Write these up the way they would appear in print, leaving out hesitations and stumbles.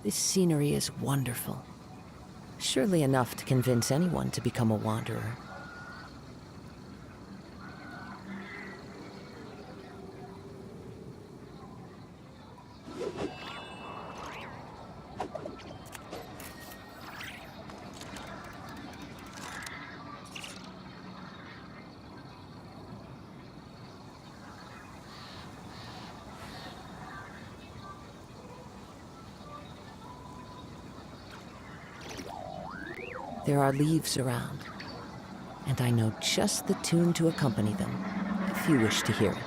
This scenery is wonderful. Surely enough to convince anyone to become a wanderer. There are leaves around, and I know just the tune to accompany them, if you wish to hear it.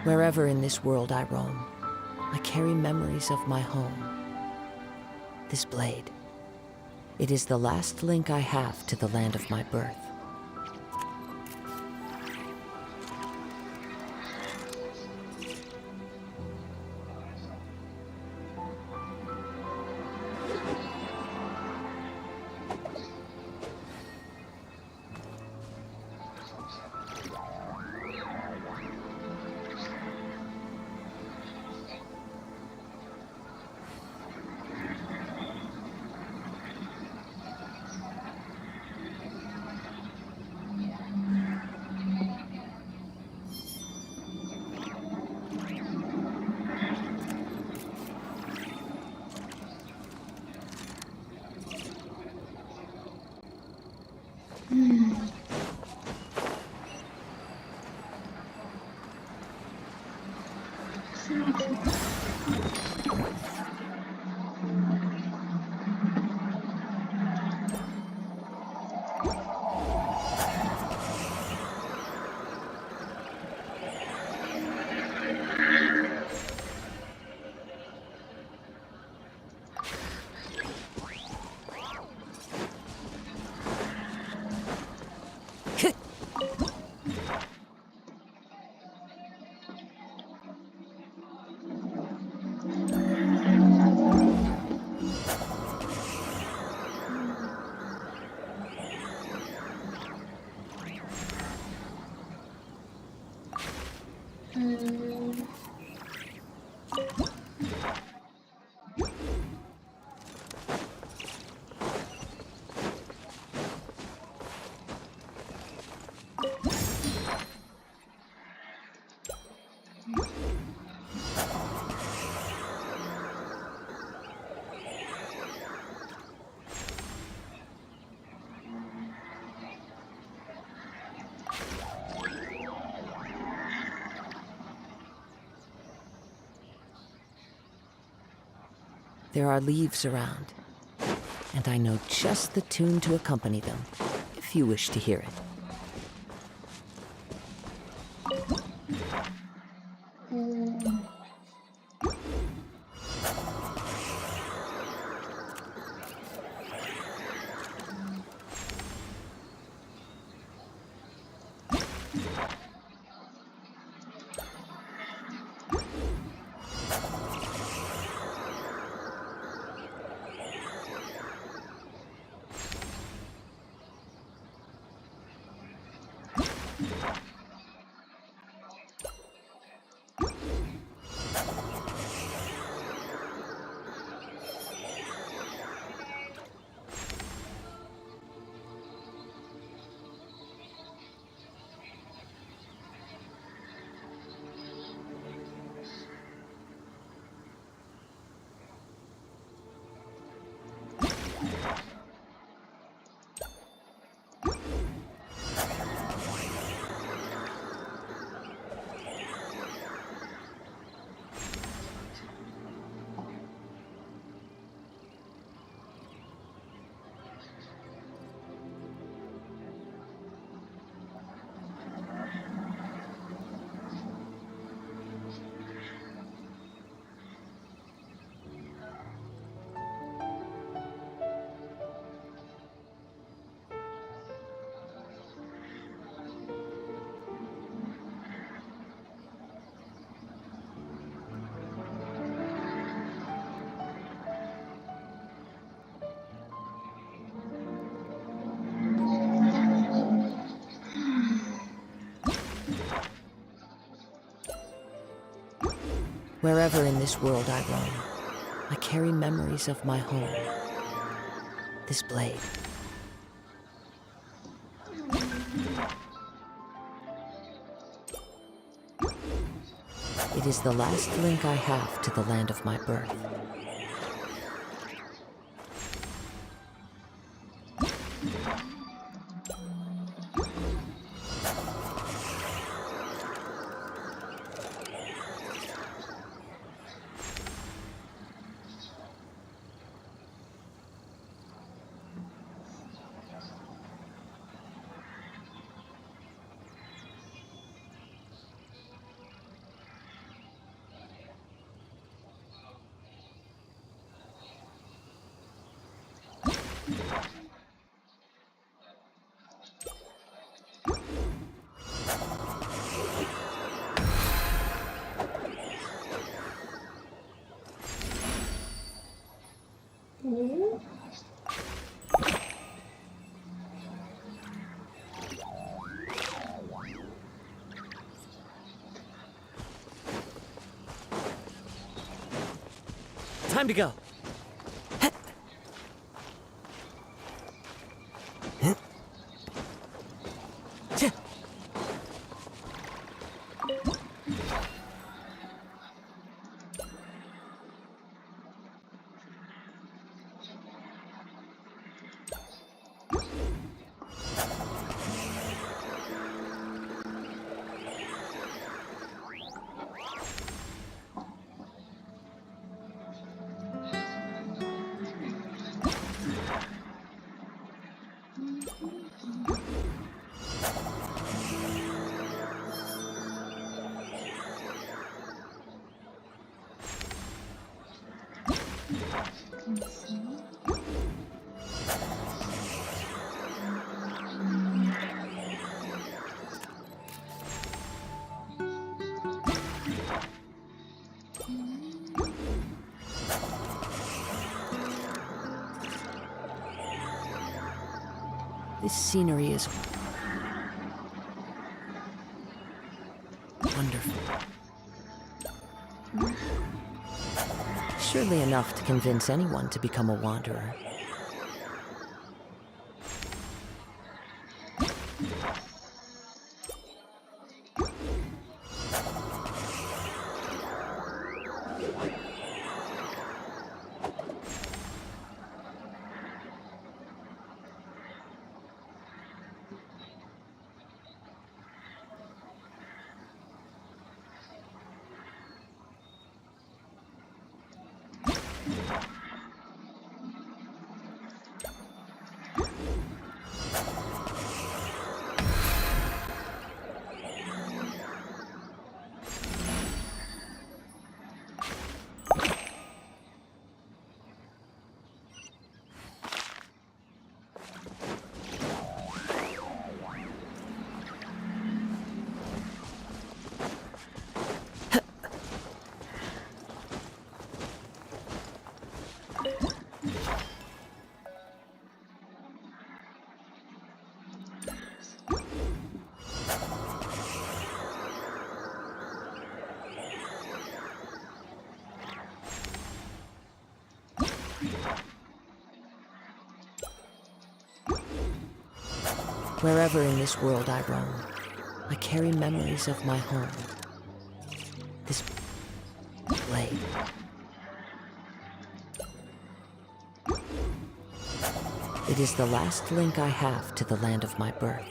Wherever in this world I roam, I carry memories of my home. This blade, it is the last link I have to the land of my birth. There are leaves around, and I know just the tune to accompany them, if you wish to hear it. Wherever in this world I roam, I carry memories of my home. This blade. It is the last link I have to the land of my birth. Time to go. This scenery is wonderful. Surely enough to convince anyone to become a wanderer. Wherever in this world I roam, I carry memories of my home. This blade. It is the last link I have to the land of my birth.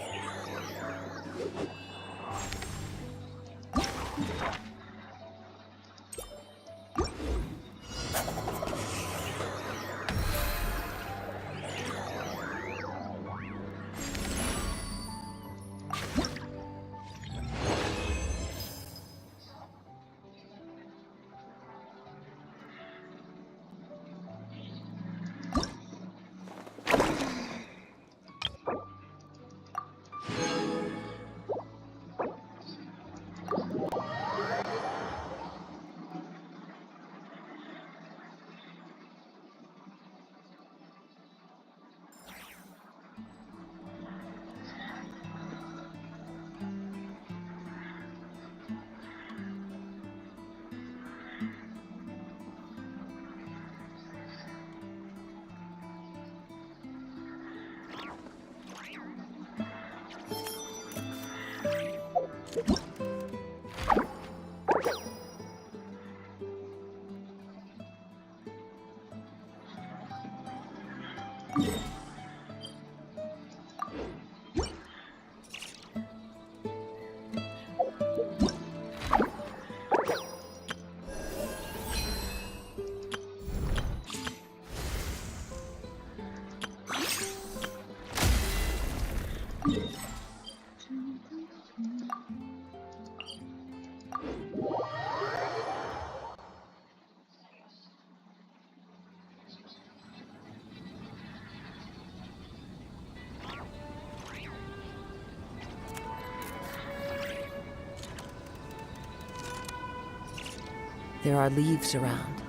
There are leaves around,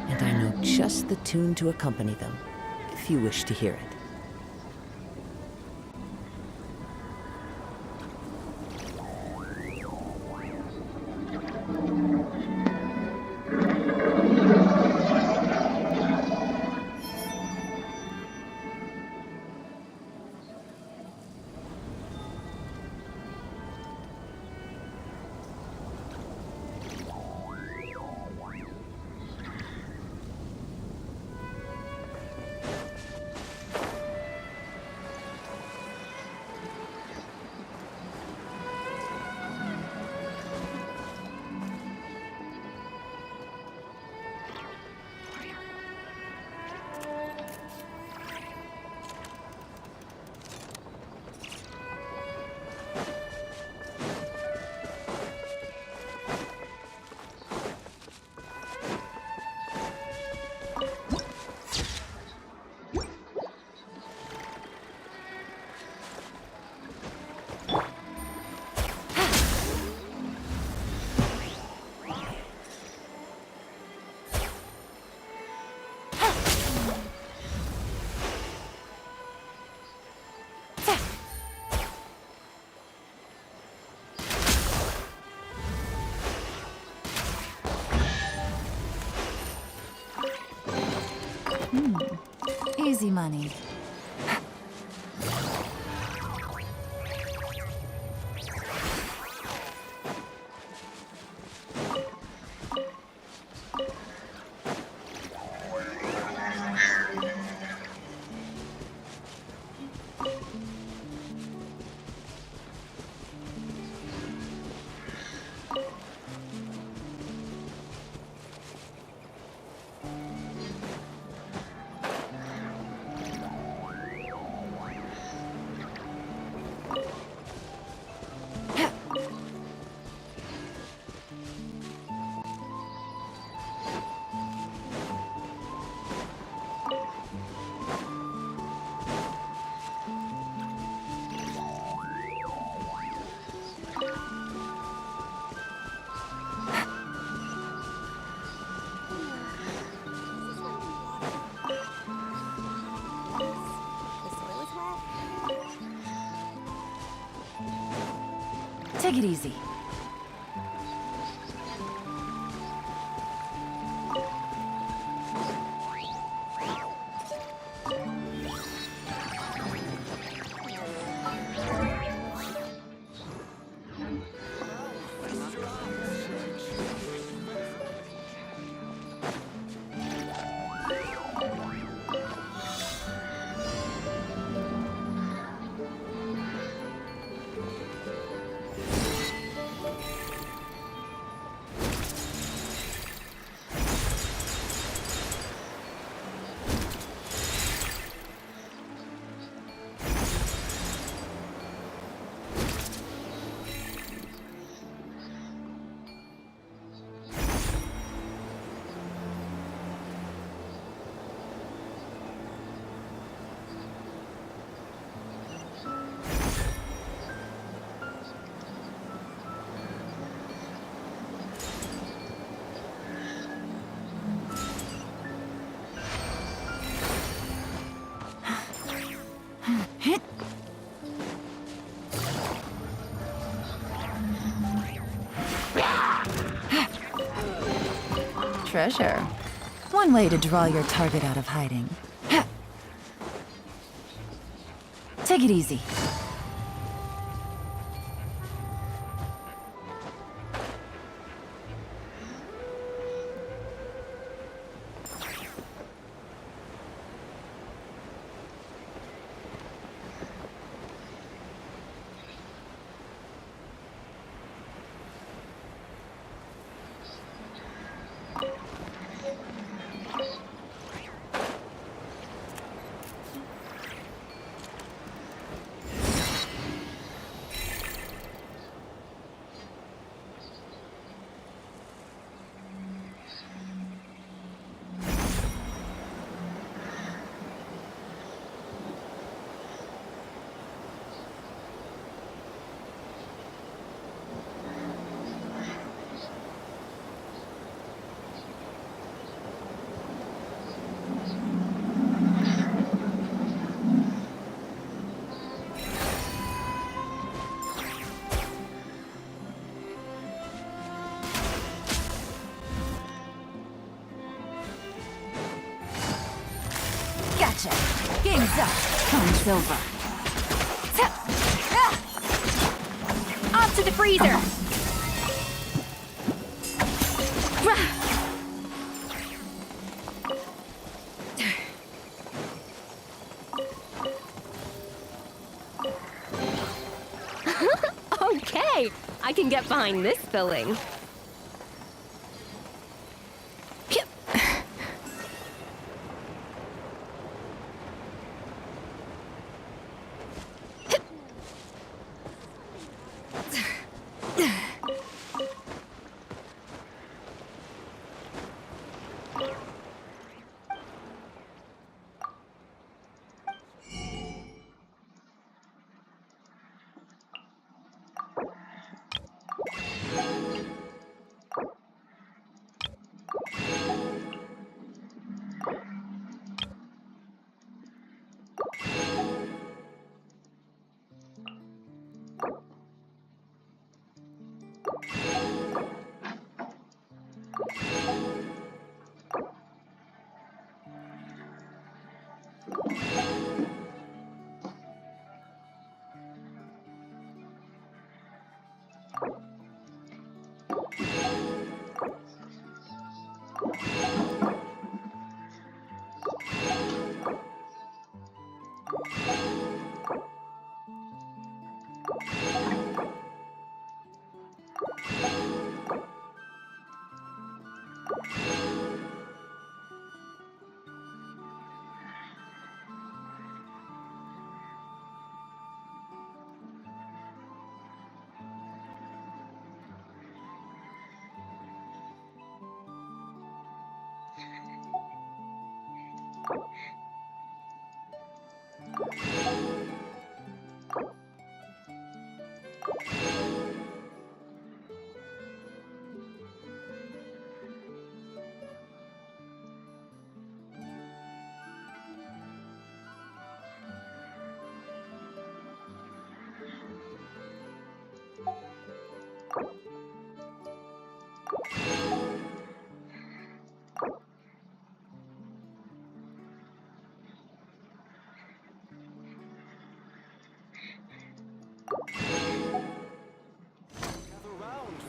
and I know just the tune to accompany them, if you wish to hear it. Easy money. Take it easy. Treasure. One way to draw your target out of hiding. Take it easy. Gotcha. Game's up. Game's over. Off to the freezer! Okay, I can get behind this filling.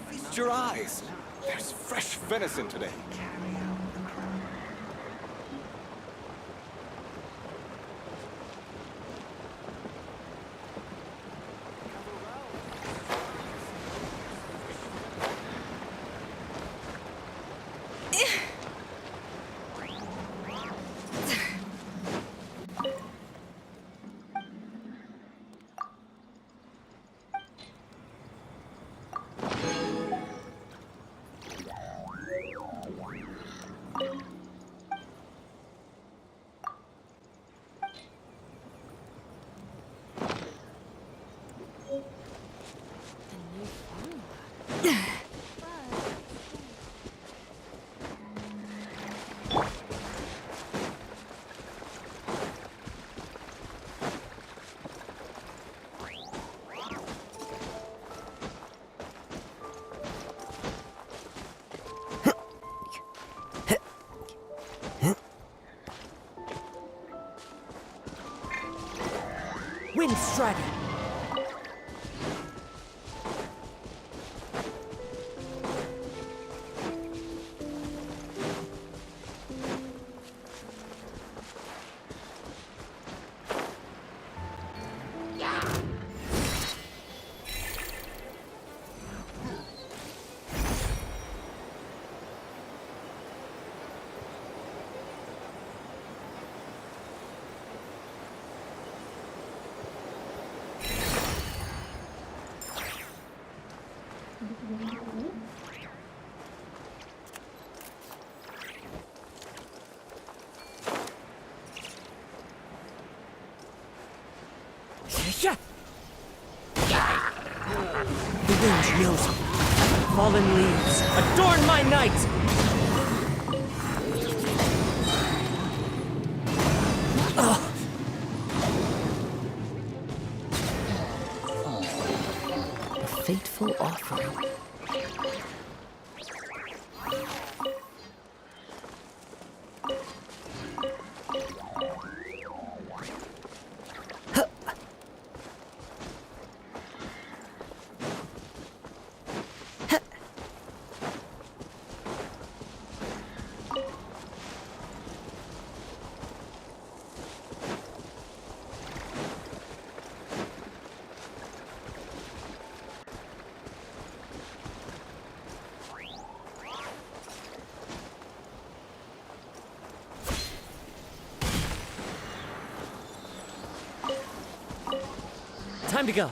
Feast your eyes. There's fresh venison today. Wind Strider! The wind knows me. Fallen leaves, adorn my night! A fateful offering. Time to go.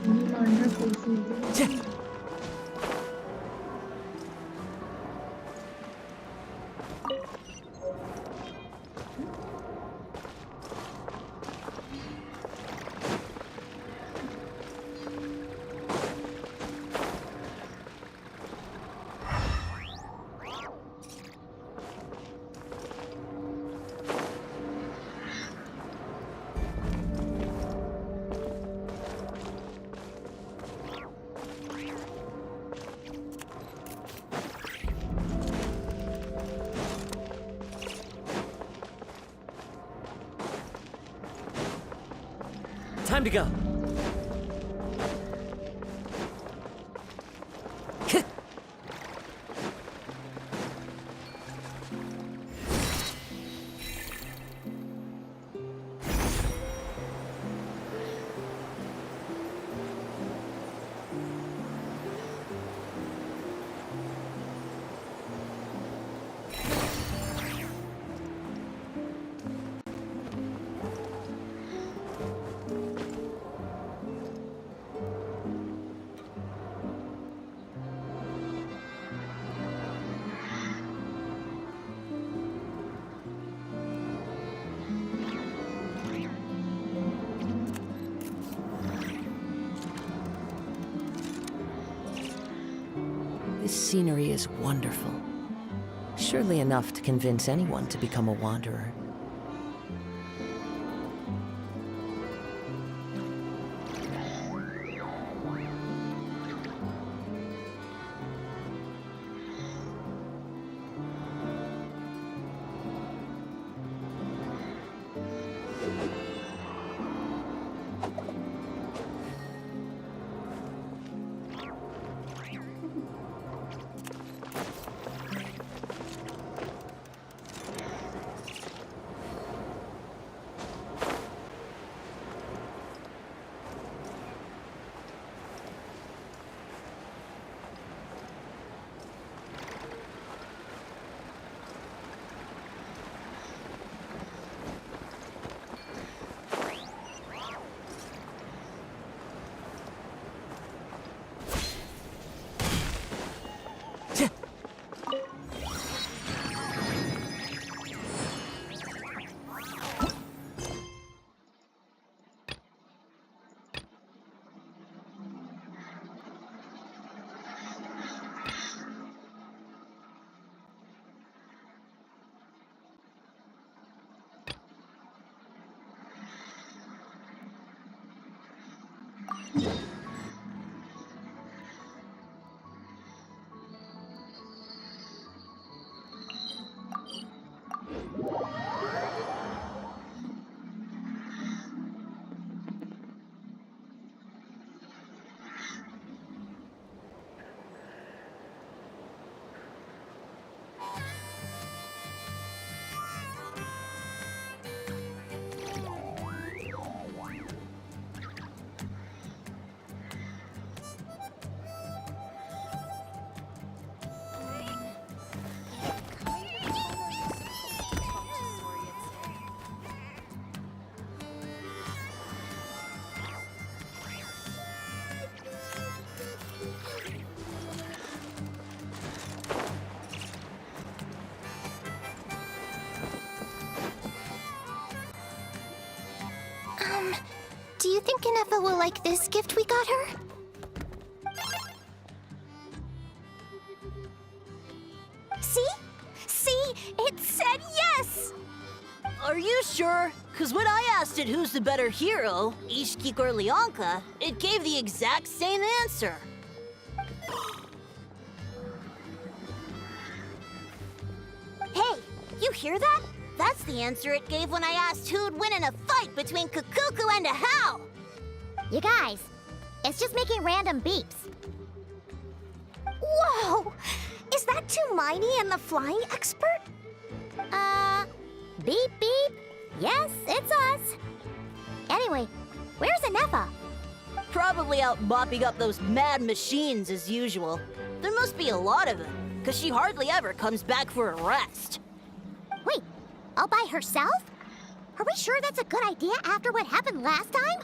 ini mana posisi? Time to go. This scenery is wonderful. Surely enough to convince anyone to become a wanderer. Do you think Kanefa will like this gift we got her? See? See? It said yes! Are you sure? Because when I asked it who's the better hero, Ishkik or Leonka, it gave the exact same answer. Hey, you hear that? That's the answer it gave when I asked who'd win in a fight between Kukuku and a How! You guys, it's just making random beeps. Whoa! Is that Tumaini and the flying expert? Beep beep. Yes, it's us. Anyway, where's Anefa? Probably out mopping up those mad machines as usual. There must be a lot of them, because she hardly ever comes back for a rest. Wait, all by herself? Are we sure that's a good idea after what happened last time?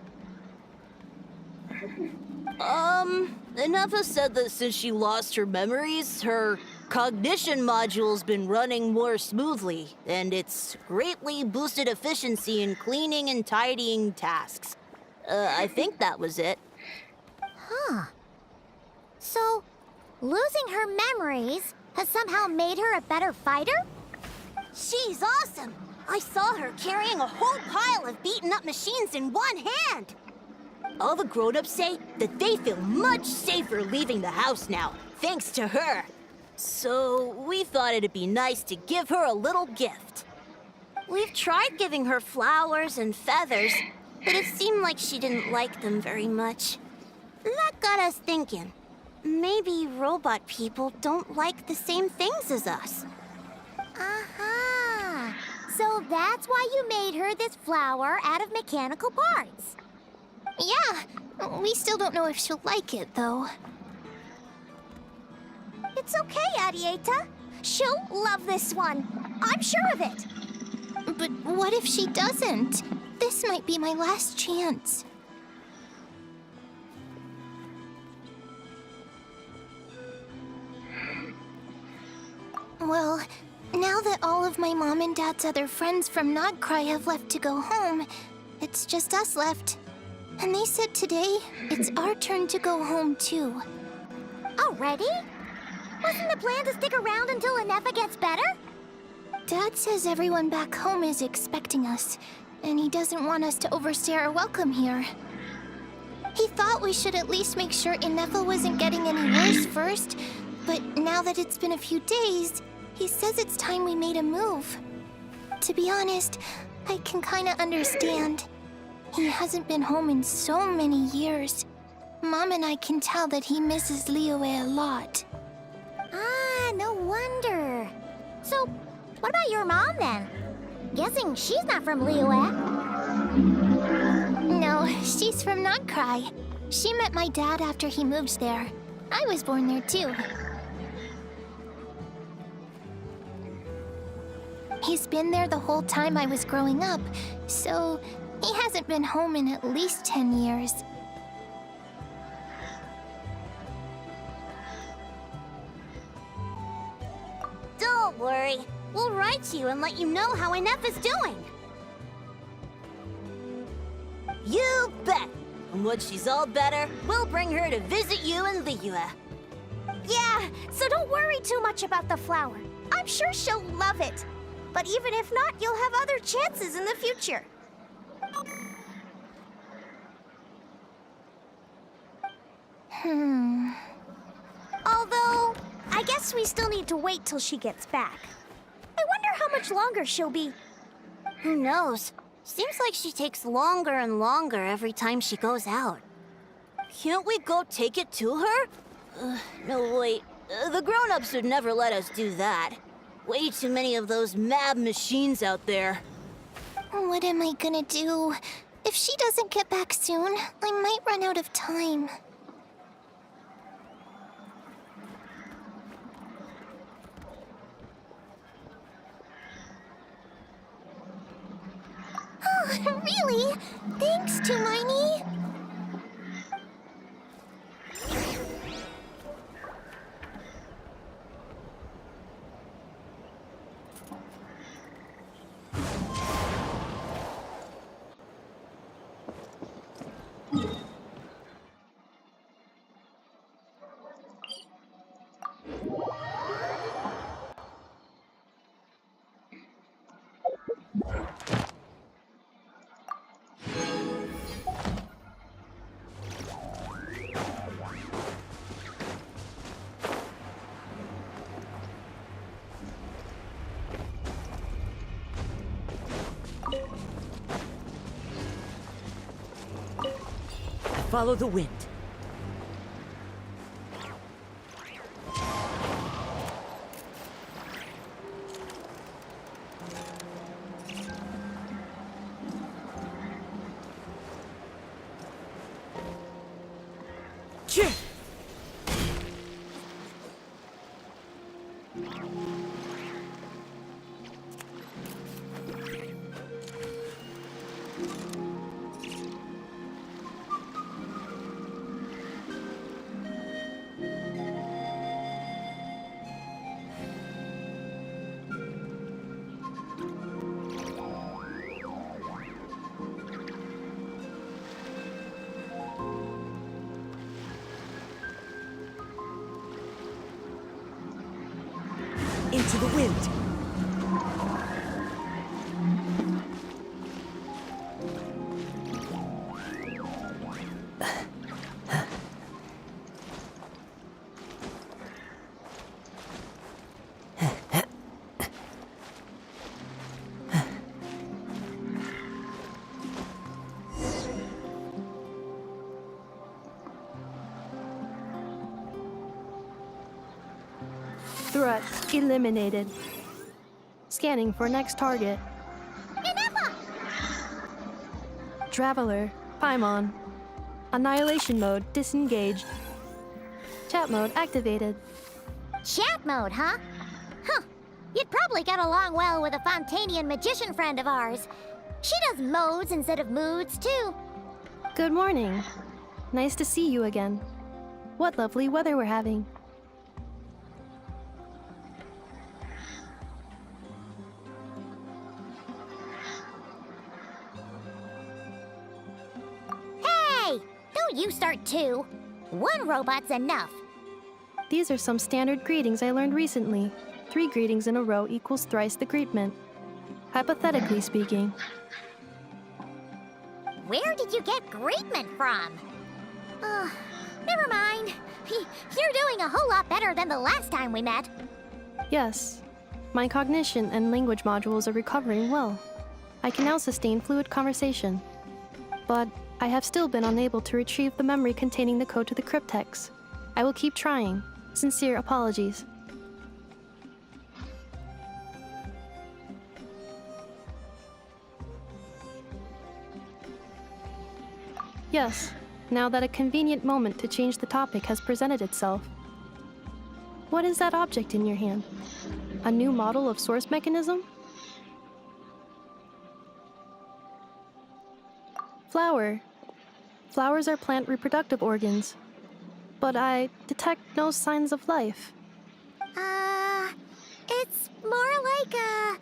Ineva said that since she lost her memories, her cognition module's been running more smoothly, and it's greatly boosted efficiency in cleaning and tidying tasks. I think that was it. Huh. So, losing her memories has somehow made her a better fighter? She's awesome! I saw her carrying a whole pile of beaten up machines in one hand! All the grown-ups say that they feel much safer leaving the house now, thanks to her. So we thought it'd be nice to give her a little gift. We've tried giving her flowers and feathers, but it seemed like she didn't like them very much. That got us thinking. Maybe robot people don't like the same things as us. Aha! So that's why you made her this flower out of mechanical parts. Yeah, we still don't know if she'll like it, though. It's okay, Arieta. She'll love this one. I'm sure of it. But what if she doesn't? This might be my last chance. Well, now that all of my mom and dad's other friends from Nodcry have left to go home, it's just us left. And they said today, it's our turn to go home too. Already? Wasn't the plan to stick around until Inefa gets better? Dad says everyone back home is expecting us, and he doesn't want us to overstay our welcome here. He thought we should at least make sure Inefa wasn't getting any worse first, but now that it's been a few days, he says it's time we made a move. To be honest, I can kinda understand. He hasn't been home in so many years. Mom and I can tell that he misses Liyue a lot. Ah, no wonder. So, what about your mom then? Guessing she's not from Liyue. No, she's from Nodcry. She met my dad after he moved there. I was born there too. He's been there the whole time I was growing up, so he hasn't been home in at least 10 years. Don't worry. We'll write to you and let you know how Inefa's doing. You bet! And once she's all better, we'll bring her to visit you in Liyue. Yeah, so don't worry too much about the flower. I'm sure she'll love it. But even if not, you'll have other chances in the future. Although, I guess we still need to wait till she gets back. I wonder how much longer she'll be. Who knows? Seems like she takes longer and longer every time she goes out. Can't we go take it to her? No, wait. The grown-ups would never let us do that. Way too many of those mad machines out there. What am I gonna do? If she doesn't get back soon, I might run out of time. Oh, really? Thanks, Tumaini. Follow the wind. Chip! into the wind. Threat eliminated. Scanning for next target. Traveler, Paimon. Annihilation mode disengaged. Chat mode activated. Chat mode, huh? Huh. You'd probably get along well with a Fontanian magician friend of ours. She does modes instead of moods, too. Good morning. Nice to see you again. What lovely weather we're having. Hey! Don't you start too. One robot's enough. These are some standard greetings I learned recently. 3 greetings in a row equals thrice the greetment. Hypothetically speaking. Where did you get greetment from? Never mind. You're doing a whole lot better than the last time we met. Yes. My cognition and language modules are recovering well. I can now sustain fluid conversation. But I have still been unable to retrieve the memory containing the code to the cryptex. I will keep trying. Sincere apologies. Yes, now that a convenient moment to change the topic has presented itself. What is that object in your hand? A new model of source mechanism? Flower. Flowers are plant reproductive organs. But I detect no signs of life. It's more like a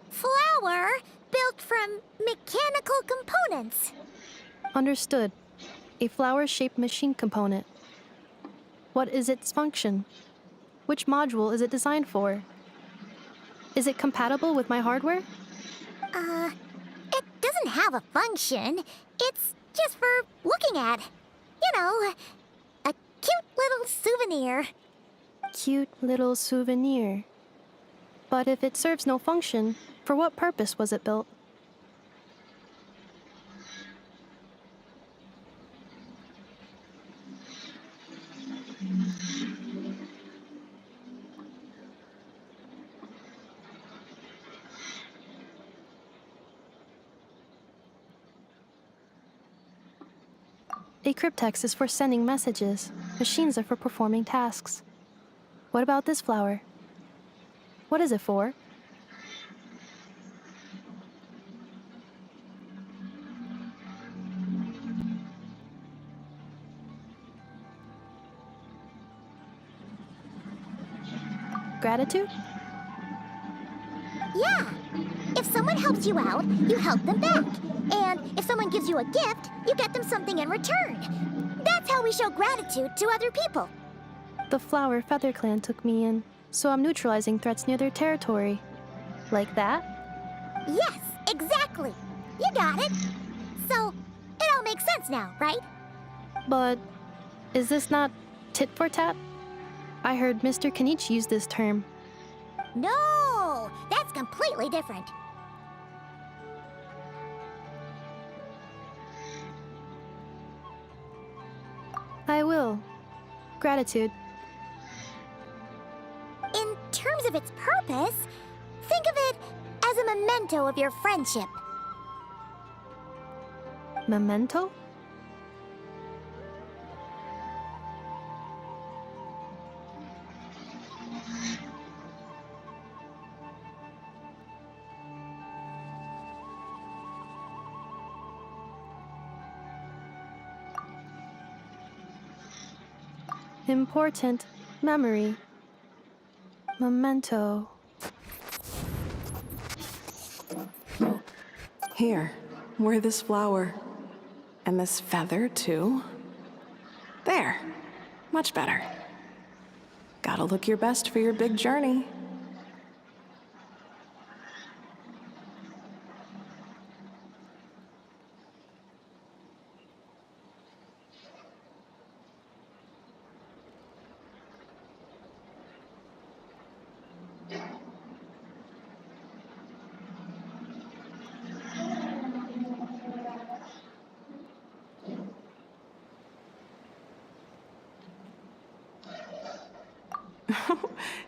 flower built from mechanical components. Understood. A flower-shaped machine component. What is its function? Which module is it designed for? Is it compatible with my hardware? It doesn't have a function. It's just for looking at. You know, a cute little souvenir. Cute little souvenir. But if it serves no function, for what purpose was it built? A cryptex is for sending messages. Machines are for performing tasks. What about this flower? What is it for? Gratitude? Yeah. If someone helps you out, you help them back. And if someone gives you a gift, you get them something in return. That's how we show gratitude to other people. The flower Feather Clan took me in, so I'm neutralizing threats near their territory. Like that? Yes, exactly. You got it. So, it all makes sense now, right? But is this not tit for tat? I heard Mr. Kenichi use this term. No, that's completely different. I will. Gratitude. In terms of its purpose, think of it as a memento of your friendship. Memento? Important memory. Memento. Here, wear this flower. And this feather, too. There. Much better. Gotta look your best for your big journey.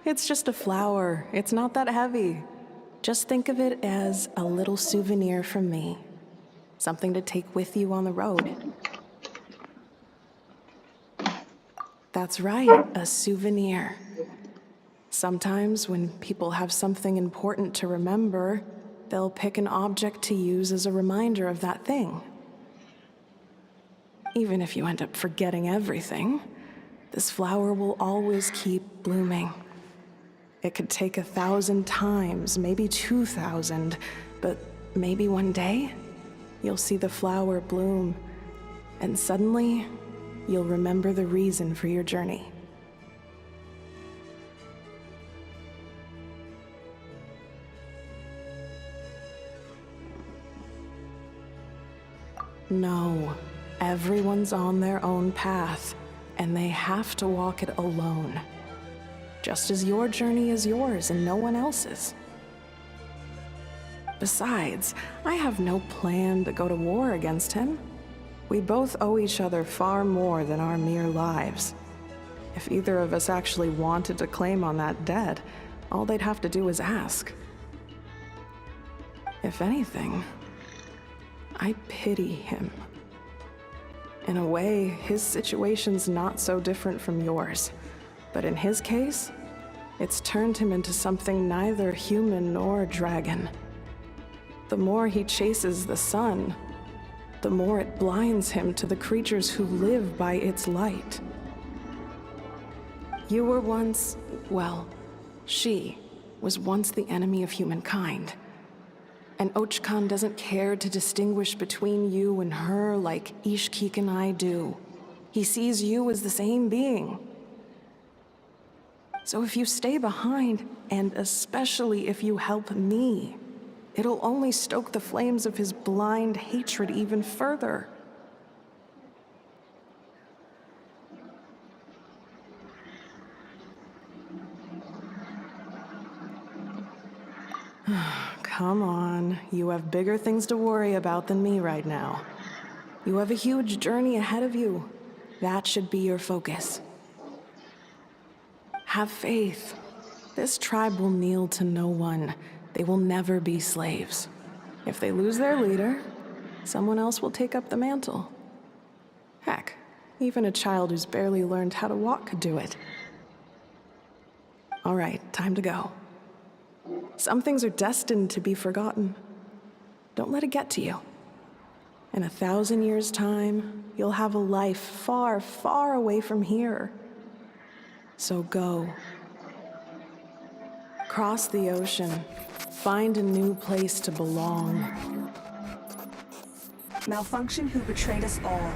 It's just a flower. It's not that heavy. Just think of it as a little souvenir from me. Something to take with you on the road. That's right, a souvenir. Sometimes when people have something important to remember, they'll pick an object to use as a reminder of that thing. Even if you end up forgetting everything, this flower will always keep blooming. It could take 1,000 times, maybe 2,000, but maybe one day, you'll see the flower bloom, and suddenly, you'll remember the reason for your journey. No, everyone's on their own path, and they have to walk it alone. Just as your journey is yours and no one else's. Besides, I have no plan to go to war against him. We both owe each other far more than our mere lives. If either of us actually wanted to claim on that debt, all they'd have to do is ask. If anything, I pity him. In a way, his situation's not so different from yours. But in his case, it's turned him into something neither human nor dragon. The more he chases the sun, the more it blinds him to the creatures who live by its light. You were once, well, she was once the enemy of humankind. And Ochkan doesn't care to distinguish between you and her like Ishkik and I do. He sees you as the same being. So if you stay behind, and especially if you help me, it'll only stoke the flames of his blind hatred even further. Come on, you have bigger things to worry about than me right now. You have a huge journey ahead of you. That should be your focus. Have faith. This tribe will kneel to no one. They will never be slaves. If they lose their leader, someone else will take up the mantle. Heck, even a child who's barely learned how to walk could do it. All right, time to go. Some things are destined to be forgotten. Don't let it get to you. In 1,000 years' time, you'll have a life far, far away from here. So go. Cross the ocean. Find a new place to belong. Malfunction who betrayed us all.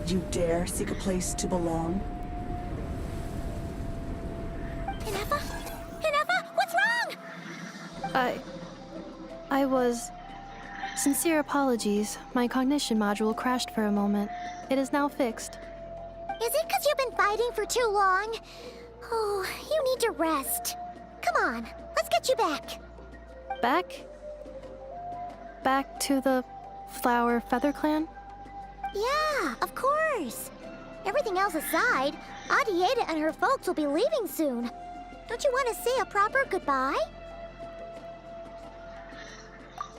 You dare seek a place to belong? Inefa? Inefa, what's wrong? I was... Sincere apologies. My cognition module crashed for a moment. It is now fixed. Is it because you've been fighting for too long? Oh, you need to rest. Come on, let's get you back. Back? Back to the Flower Feather Clan? Yeah, of course. Everything else aside, Adieta and her folks will be leaving soon. Don't you want to say a proper goodbye?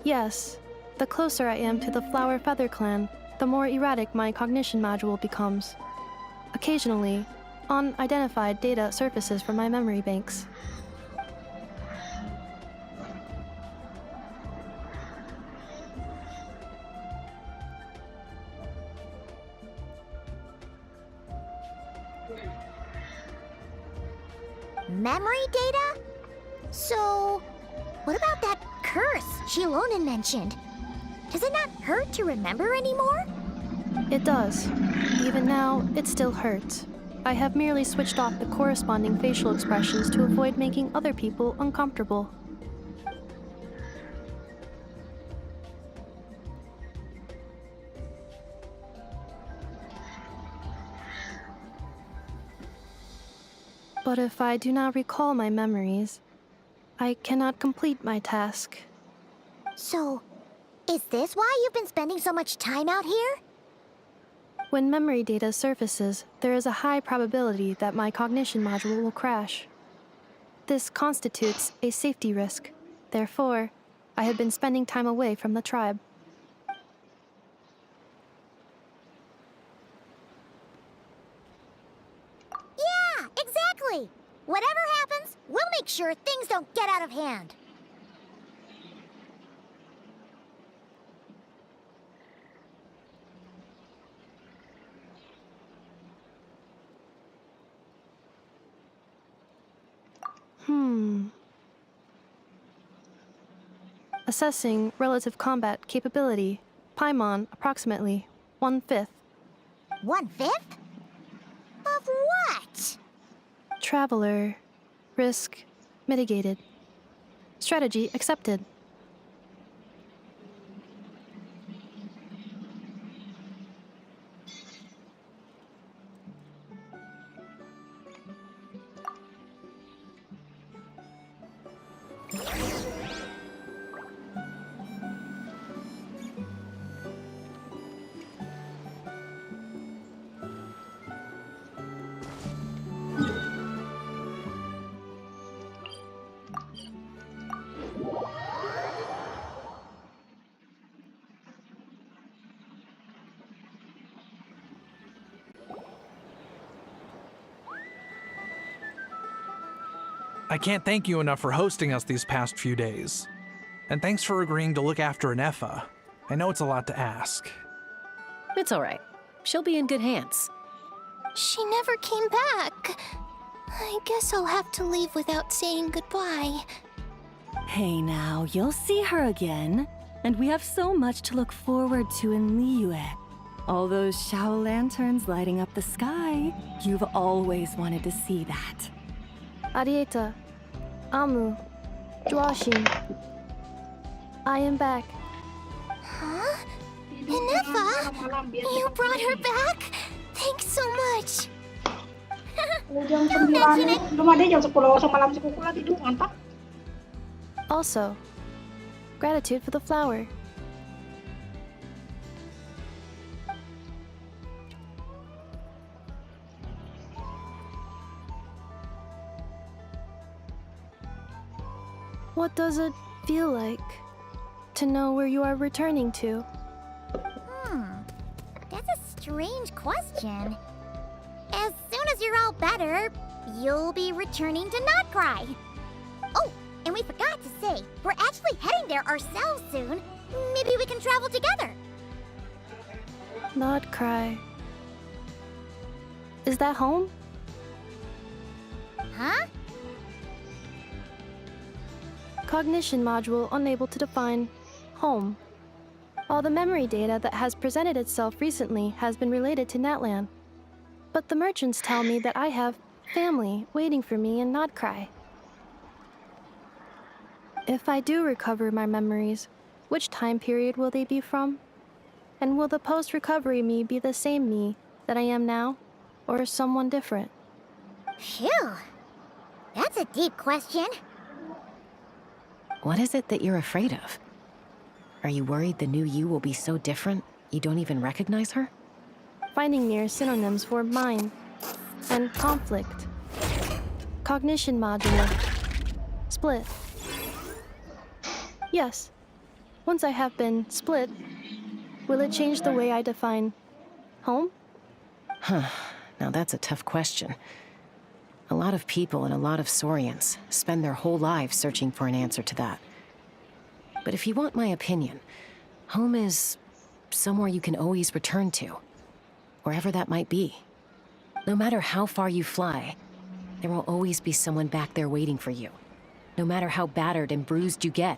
Yes. The closer I am to the Flower Feather Clan, the more erratic my cognition module becomes. Occasionally, unidentified data surfaces from my memory banks. Memory data? So, what about that curse Shilonen mentioned? Does it not hurt to remember anymore? It does. Even now, it still hurts. I have merely switched off the corresponding facial expressions to avoid making other people uncomfortable. But if I do not recall my memories, I cannot complete my task. So, is this why you've been spending so much time out here? When memory data surfaces, there is a high probability that my cognition module will crash. This constitutes a safety risk. Therefore, I have been spending time away from the tribe. Yeah, exactly! Whatever happens, we'll make sure things don't get out of hand. Assessing relative combat capability. Paimon, approximately 1/5. 1/5? Of what? Traveler. Risk mitigated. Strategy accepted. I can't thank you enough for hosting us these past few days. And thanks for agreeing to look after Inefa. I know it's a lot to ask. It's all right. She'll be in good hands. She never came back. I guess I'll have to leave without saying goodbye. Hey now, you'll see her again. And we have so much to look forward to in Liyue. All those Shao lanterns lighting up the sky. You've always wanted to see that. Arieta. Amu. Joashin. I am back. Huh? Inefa? You brought her back? Thanks so much. Jam 9, belum ada jam 10 malam sepupu lagi tuh, mantap. Also, gratitude for the flower. What does it feel like to know where you are returning to? That's a strange question. As soon as you're all better, you'll be returning to Not Cry. Oh, and we forgot to say, we're actually heading there ourselves soon. Maybe we can travel together. Not cry. Is that home? Huh? Cognition module unable to define home. All the memory data that has presented itself recently has been related to Natlan. But the merchants tell me that I have family waiting for me in Nodcry. If I do recover my memories, which time period will they be from? And will the post-recovery me be the same me that I am now, or someone different? Phew. That's a deep question. What is it that you're afraid of? Are you worried the new you will be so different you don't even recognize her? Finding near synonyms for mind and conflict. Cognition module. Split. Yes. Once I have been split, will it change the way I define home? Huh. Now that's a tough question. A lot of people and a lot of Saurians spend their whole lives searching for an answer to that. But if you want my opinion, home is somewhere you can always return to, wherever that might be. No matter how far you fly, there will always be someone back there waiting for you. No matter how battered and bruised you get,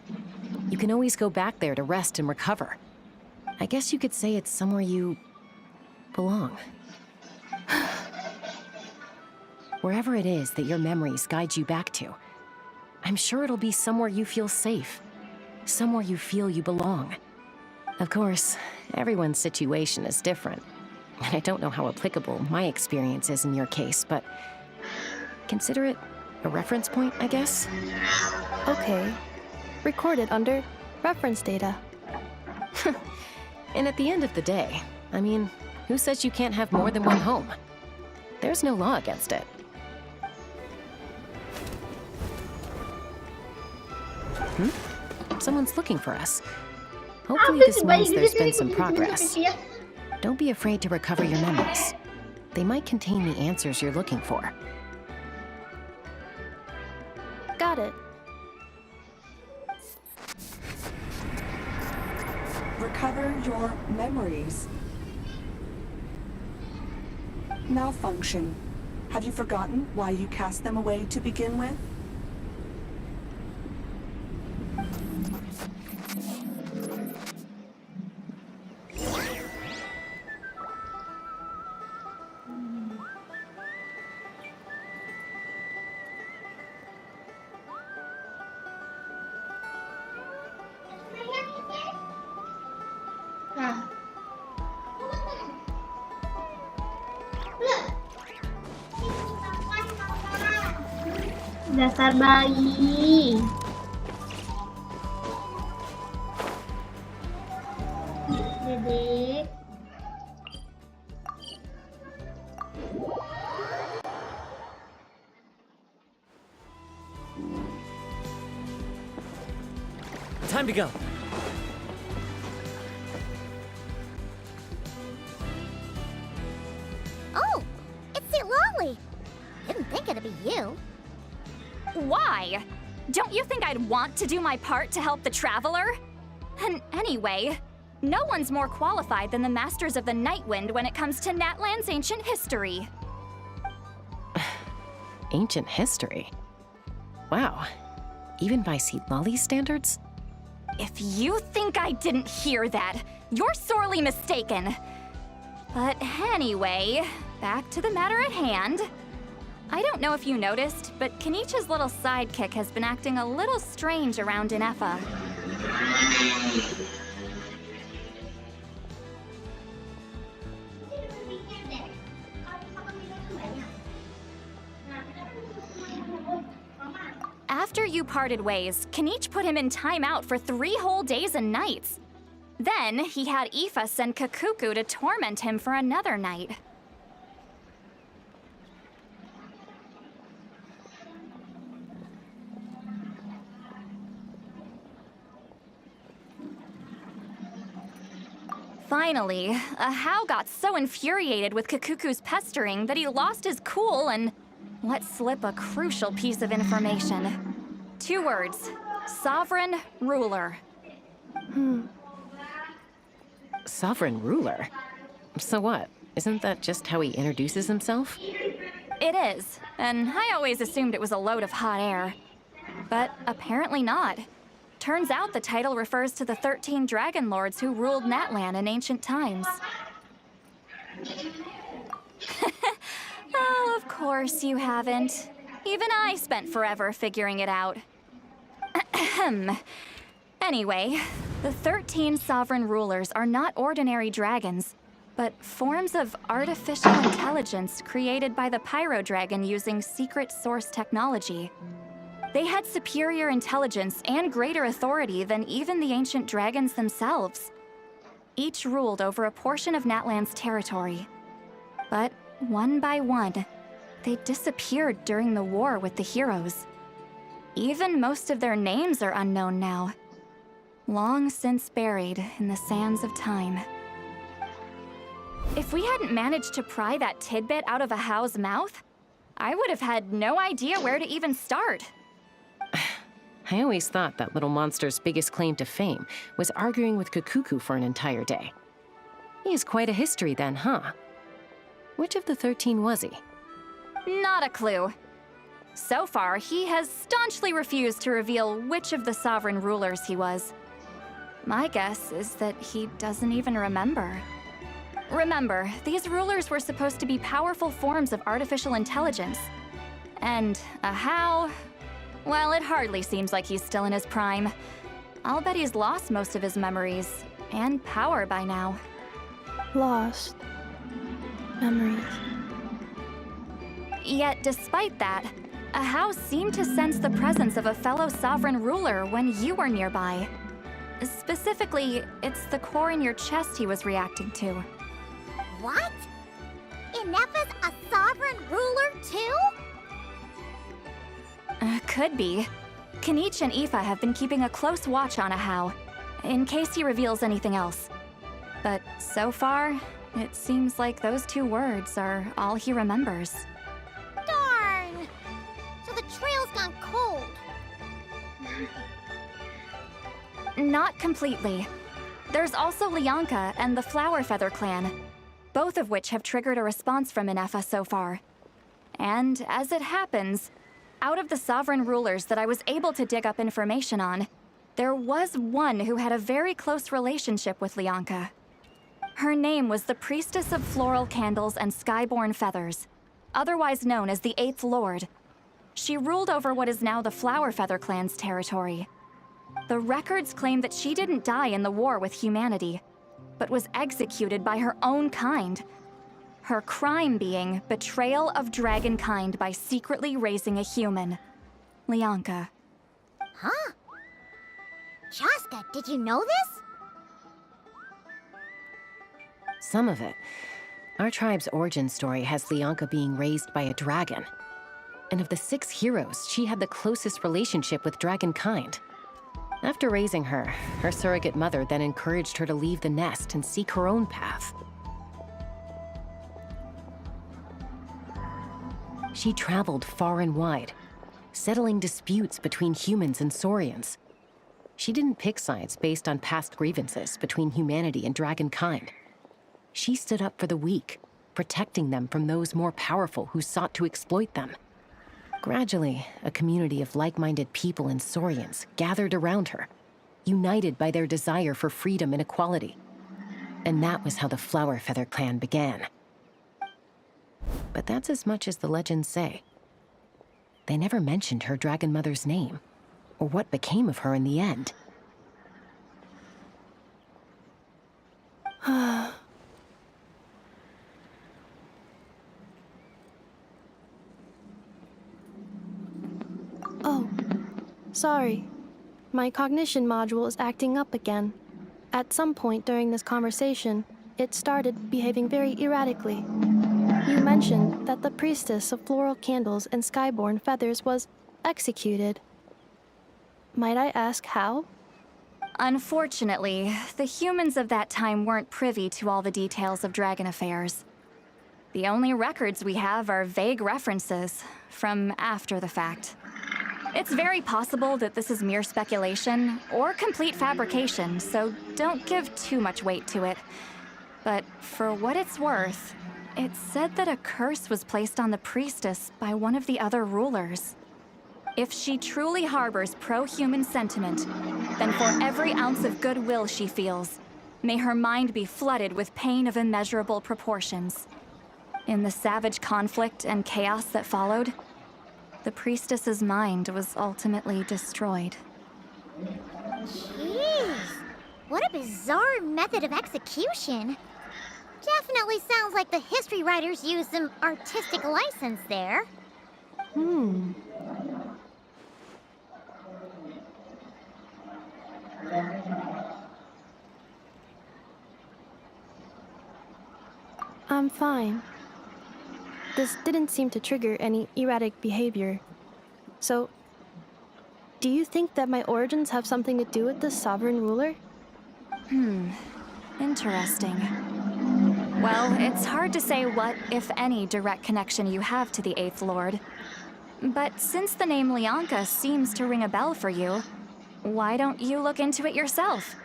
you can always go back there to rest and recover. I guess you could say it's somewhere you belong. Wherever it is that your memories guide you back to, I'm sure it'll be somewhere you feel safe, somewhere you feel you belong. Of course, everyone's situation is different, and I don't know how applicable my experience is in your case, but consider it a reference point, I guess? Okay. Recorded under reference data. And at the end of the day, I mean, Who says you can't have more than one home? There's no law against it. Someone's looking for us. Hopefully this means there's been some progress. Don't be afraid to recover your memories. They might contain the answers you're looking for. Got it. Recover your memories. Malfunction. Have you forgotten why you cast them away to begin with? Nah. Dasar bayi. Dedek. Time to go. Oh, it's St. Longley. Didn't think it'd be you. Why? Don't you think I'd want to do my part to help the Traveler? And anyway, no one's more qualified than the Masters of the Nightwind when it comes to Natlan's ancient history. Ancient history? Wow. Even by Lolly's standards? If you think I didn't hear that, you're sorely mistaken. But anyway, back to the matter at hand. I don't know if you noticed, but Kenichi's little sidekick has been acting a little strange around Inefa. After you parted ways, Kenichi put him in timeout for 3 whole days and nights. Then he had Aoife send Kakuku to torment him for another night. Finally, Ahau got so infuriated with Kakuku's pestering that he lost his cool and let slip a crucial piece of information. 2 words: Sovereign Ruler. Sovereign ruler? So what? Isn't that just how he introduces himself? It is, and I always assumed it was a load of hot air. But apparently not. Turns out the title refers to the 13 dragon lords who ruled Natlan in ancient times. Oh, of course you haven't. Even I spent forever figuring it out. Anyway, the 13 sovereign rulers are not ordinary dragons, but forms of artificial intelligence created by the Pyro Dragon using secret source technology. They had superior intelligence and greater authority than even the ancient dragons themselves. Each ruled over a portion of Natlan's territory. But one by one, they disappeared during the war with the heroes. Even most of their names are unknown now, long since buried in the sands of time. If we hadn't managed to pry that tidbit out of Ahau's mouth, I would have had no idea where to even start. I always thought that little monster's biggest claim to fame was arguing with Kakuku for an entire day. He has quite a history then, huh? Which of the 13 was he? Not a clue. So far, he has staunchly refused to reveal which of the sovereign rulers he was. My guess is that he doesn't even remember. Remember, these rulers were supposed to be powerful forms of artificial intelligence. And Ahau, well, it hardly seems like he's still in his prime. I'll bet he's lost most of his memories and power by now. Lost memories. Yet, despite that, Ahau seemed to sense the presence of a fellow sovereign ruler when you were nearby. Specifically, it's the core in your chest he was reacting to. What? Ineppa's a sovereign ruler too? Could be. Kanich and Aoife have been keeping a close watch on Ahau, in case he reveals anything else. But so far, it seems like those 2 words are all he remembers. Darn! So the trail's gone cold. Not completely. There's also Lianka and the Flower Feather clan, both of which have triggered a response from Ineffa so far. And as it happens, out of the sovereign rulers that I was able to dig up information on, there was one who had a very close relationship with Lianka. Her name was the Priestess of Floral Candles and Skyborn Feathers, otherwise known as the Eighth Lord. She ruled over what is now the Flower Feather clan's territory. The records claim that she didn't die in the war with humanity, but was executed by her own kind. Her crime being betrayal of dragonkind by secretly raising a human. Lianka. Huh? Chaska, did you know this? Some of it. Our tribe's origin story has Lianka being raised by a dragon. And of the 6 heroes, she had the closest relationship with dragonkind. After raising her, her surrogate mother then encouraged her to leave the nest and seek her own path. She traveled far and wide, settling disputes between humans and Saurians. She didn't pick sides based on past grievances between humanity and dragonkind. She stood up for the weak, protecting them from those more powerful who sought to exploit them. Gradually, a community of like-minded people and Saurians gathered around her, united by their desire for freedom and equality. And that was how the Flower Feather clan began. But that's as much as the legends say. They never mentioned her dragon mother's name, or what became of her in the end. Oh, sorry. My cognition module is acting up again. At some point during this conversation, it started behaving very erratically. You mentioned that the Priestess of Floral Candles and Skyborn Feathers was executed. Might I ask how? Unfortunately, the humans of that time weren't privy to all the details of dragon affairs. The only records we have are vague references from after the fact. It's very possible that this is mere speculation or complete fabrication, so don't give too much weight to it. But for what it's worth, it's said that a curse was placed on the priestess by one of the other rulers. If she truly harbors pro-human sentiment, then for every ounce of goodwill she feels, may her mind be flooded with pain of immeasurable proportions. In the savage conflict and chaos that followed, the priestess's mind was ultimately destroyed. Jeez, what a bizarre method of execution. Definitely sounds like the history writers used some artistic license there. I'm fine. This didn't seem to trigger any erratic behavior. So, do you think that my origins have something to do with this sovereign ruler? Interesting. Well, it's hard to say what, if any, direct connection you have to the Eighth Lord. But since the name Lianka seems to ring a bell for you, why don't you look into it yourself?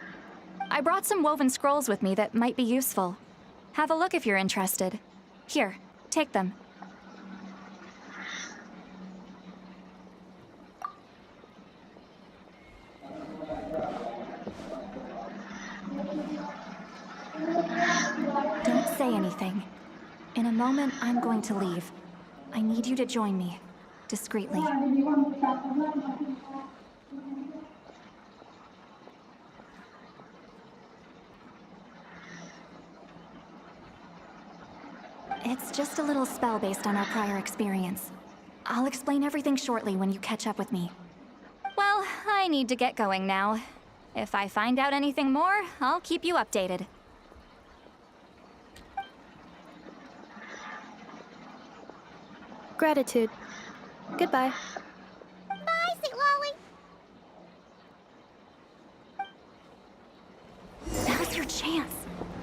I brought some woven scrolls with me that might be useful. Have a look if you're interested. Here, take them. Don't say anything. In a moment, I'm going to leave. I need you to join me, discreetly. It's just a little spell based on our prior experience. I'll explain everything shortly when you catch up with me. Well, I need to get going now. If I find out anything more, I'll keep you updated. Gratitude. Goodbye. Bye, Sweet Lolly. Now's your chance.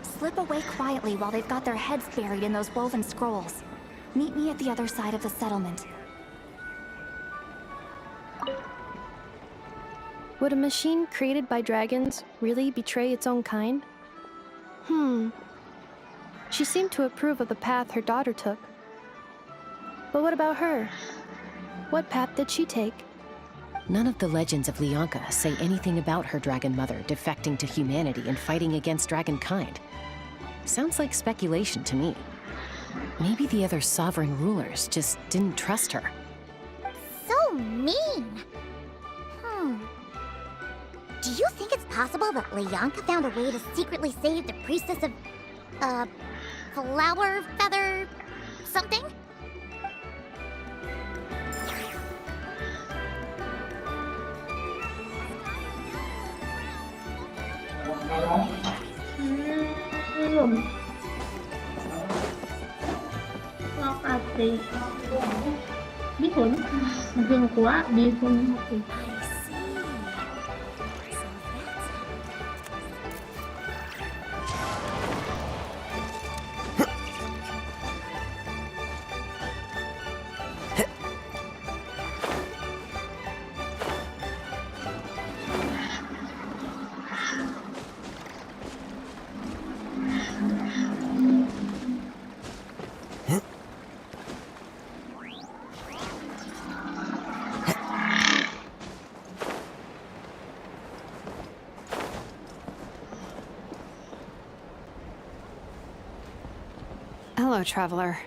Slip away quietly while they've got their heads buried in those woven scrolls. Meet me at the other side of the settlement. Would a machine created by dragons really betray its own kind? She seemed to approve of the path her daughter took. But what about her? What path did she take? None of the legends of Lyanka say anything about her dragon mother defecting to humanity and fighting against dragonkind. Sounds like speculation to me. Maybe the other sovereign rulers just didn't trust her. So mean. Do you think it's possible that Lyanka found a way to secretly save the priestess of, flower feather something? Biết hồn dương quá đi không. Hello, traveler.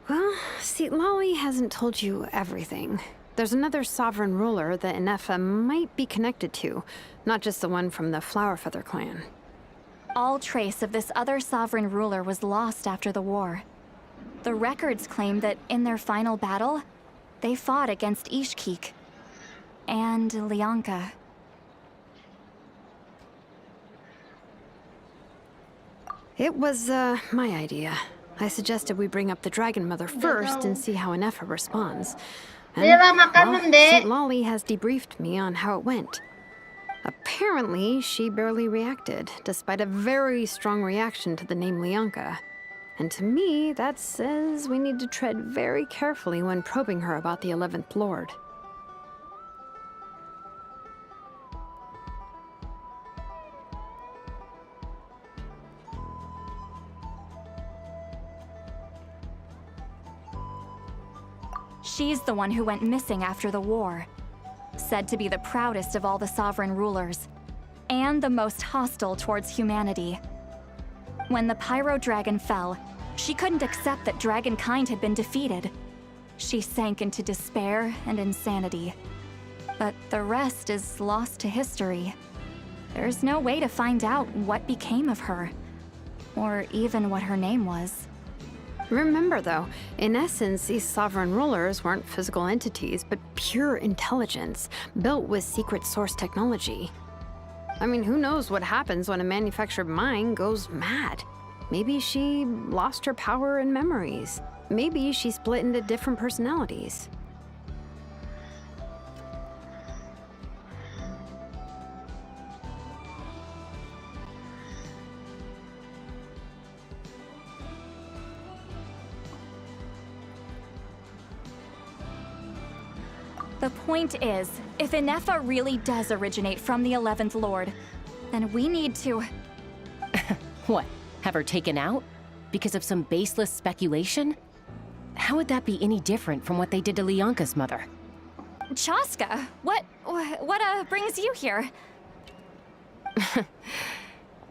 Well, see, Lolly hasn't told you everything. There's another sovereign ruler that Inefa might be connected to, not just the one from the Flowerfeather clan. All trace of this other sovereign ruler was lost after the war. The records claim that in their final battle, they fought against Ishkik and Lyanka. It was, my idea. I suggested we bring up the Dragon Mother first and see how Inefa responds. And, well, St. Lolly has debriefed me on how it went. Apparently, she barely reacted, despite a very strong reaction to the name Lyanka. And to me, that says we need to tread very carefully when probing her about the 11th Lord. She's the one who went missing after the war. Said to be the proudest of all the sovereign rulers, and the most hostile towards humanity. When the Pyro Dragon fell, she couldn't accept that dragonkind had been defeated. She sank into despair and insanity. But the rest is lost to history. There's no way to find out what became of her, or even what her name was. Remember, though, in essence, these sovereign rulers weren't physical entities, but pure intelligence, built with secret source technology. I mean, who knows what happens when a manufactured mind goes mad? Maybe she lost her power and memories. Maybe she split into different personalities. The point is, if Inefa really does originate from the 11th Lord, then we need to... What? Have her taken out? Because of some baseless speculation? How would that be any different from what they did to Lyanka's mother? Chaska, what brings you here?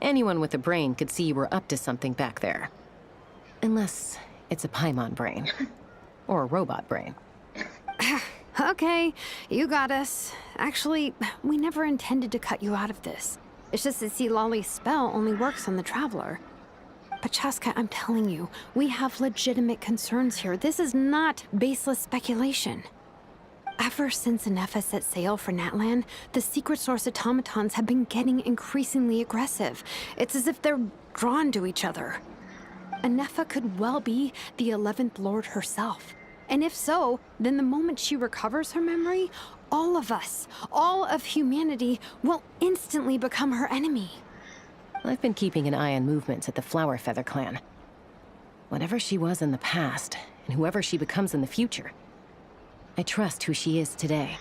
Anyone with a brain could see you were up to something back there. Unless it's a Paimon brain. Or a robot brain. Okay, you got us. Actually, we never intended to cut you out of this. It's just that see, Lolly's spell only works on the Traveler. But Chaska, I'm telling you, we have legitimate concerns here. This is not baseless speculation. Ever since Anefa set sail for Natlan, the secret source automatons have been getting increasingly aggressive. It's as if they're drawn to each other. Anefa could well be the 11th Lord herself. And if so, then the moment she recovers her memory, all of us, all of humanity, will instantly become her enemy. I've been keeping an eye on movements at the Flower Feather clan. Whatever she was in the past, and whoever she becomes in the future, I trust who she is today.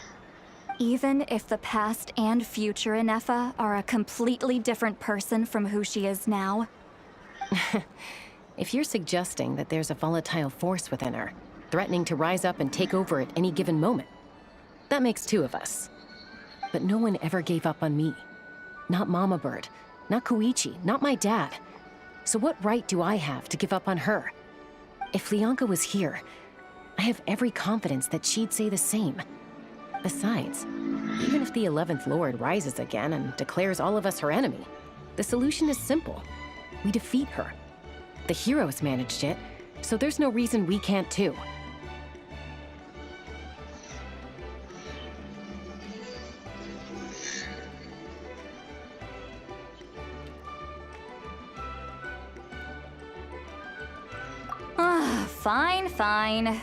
Even if the past and future Anefa are a completely different person from who she is now? If you're suggesting that there's a volatile force within her, threatening to rise up and take over at any given moment, that makes two of us. But no one ever gave up on me. Not Mama Bird, not Koichi, not my dad. So what right do I have to give up on her? If Lianka was here, I have every confidence that she'd say the same. Besides, even if the 11th Lord rises again and declares all of us her enemy, the solution is simple. We defeat her. The heroes managed it, so there's no reason we can't too. Fine, fine.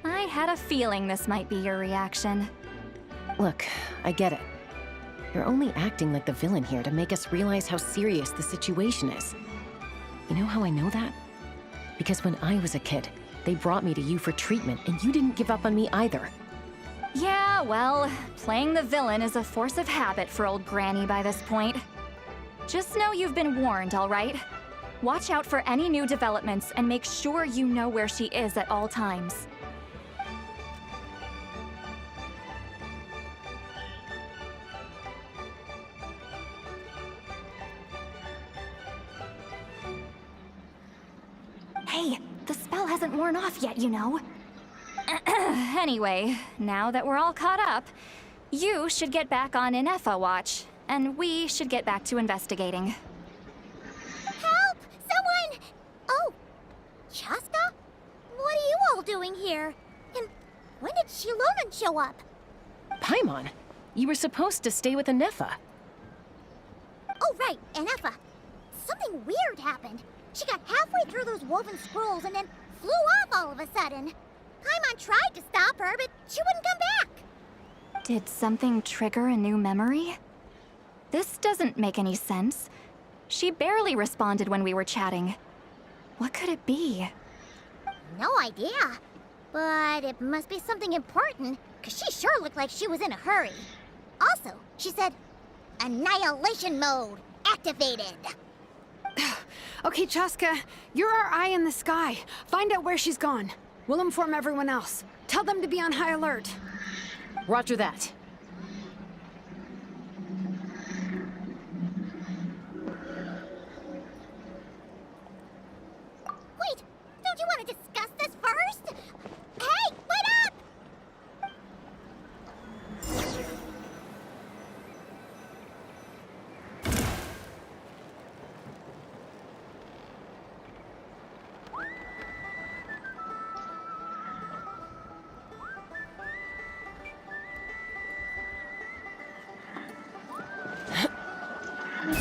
I had a feeling this might be your reaction. Look, I get it. You're only acting like the villain here to make us realize how serious the situation is. You know how I know that? Because when I was a kid, they brought me to you for treatment, and you didn't give up on me either. Yeah, well, playing the villain is a force of habit for old Granny by this point. Just know you've been warned, all right? Watch out for any new developments and make sure you know where she is at all times. Hey, the spell hasn't worn off yet, you know. Anyway, now that we're all caught up, you should get back on Anefa watch, and we should get back to investigating. Help! Someone! Oh, Chaska? What are you all doing here? And when did Shilonan show up? Paimon, you were supposed to stay with Anefa. Oh, right, Anefa. Something weird happened. She got halfway through those woven scrolls and then flew off all of a sudden. Paimon tried to stop her, but she wouldn't come back. Did something trigger a new memory? This doesn't make any sense. She barely responded when we were chatting. What could it be? No idea. But it must be something important, because she sure looked like she was in a hurry. Also, she said, Annihilation mode activated. Okay, Chaska, you're our eye in the sky. Find out where she's gone. We'll inform everyone else. Tell them to be on high alert. Roger that. Wait, don't you want to discuss this first? Hey, wait up!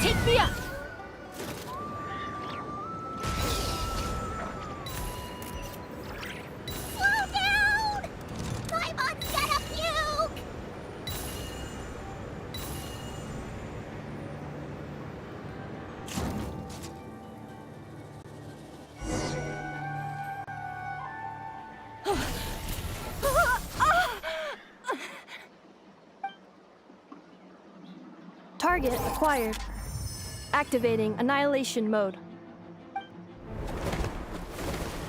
Take me up! Slow down! Paimon's gonna puke! Target acquired. Activating annihilation mode.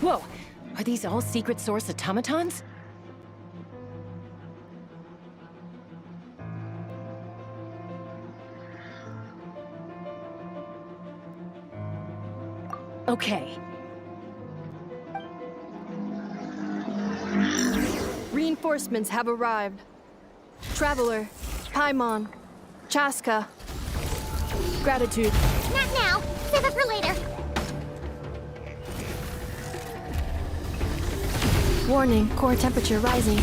Whoa! Are these all secret source automatons? Okay. Reinforcements have arrived. Traveler, Paimon, Chaska. Gratitude. Not now. Save it for later. Warning, core temperature rising.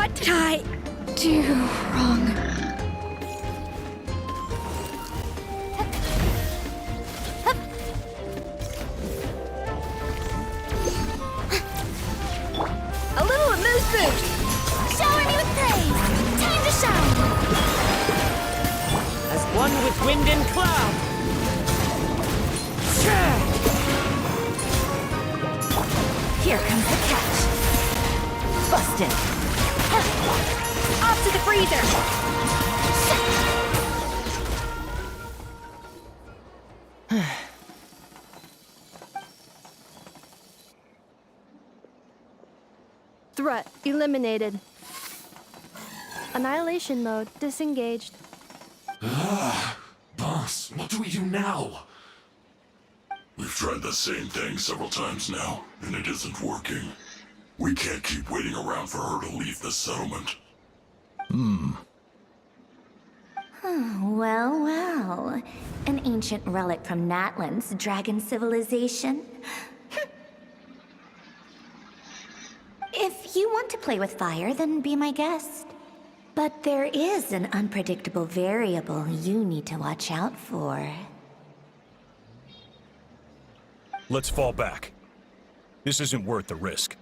What did I do wrong? A little amuse boost! Shower me with praise! Time to shine! As one with wind and cloud. Here comes the catch. Busted. Off to the freezer. Threat eliminated. Annihilation mode disengaged. Boss, what do we do now? We've tried the same thing several times now, and it isn't working. We can't keep waiting around for her to leave the settlement. Well, well. An ancient relic from Natlan's dragon civilization. If you want to play with fire, then be my guest. But there is an unpredictable variable you need to watch out for. Let's fall back. This isn't worth the risk.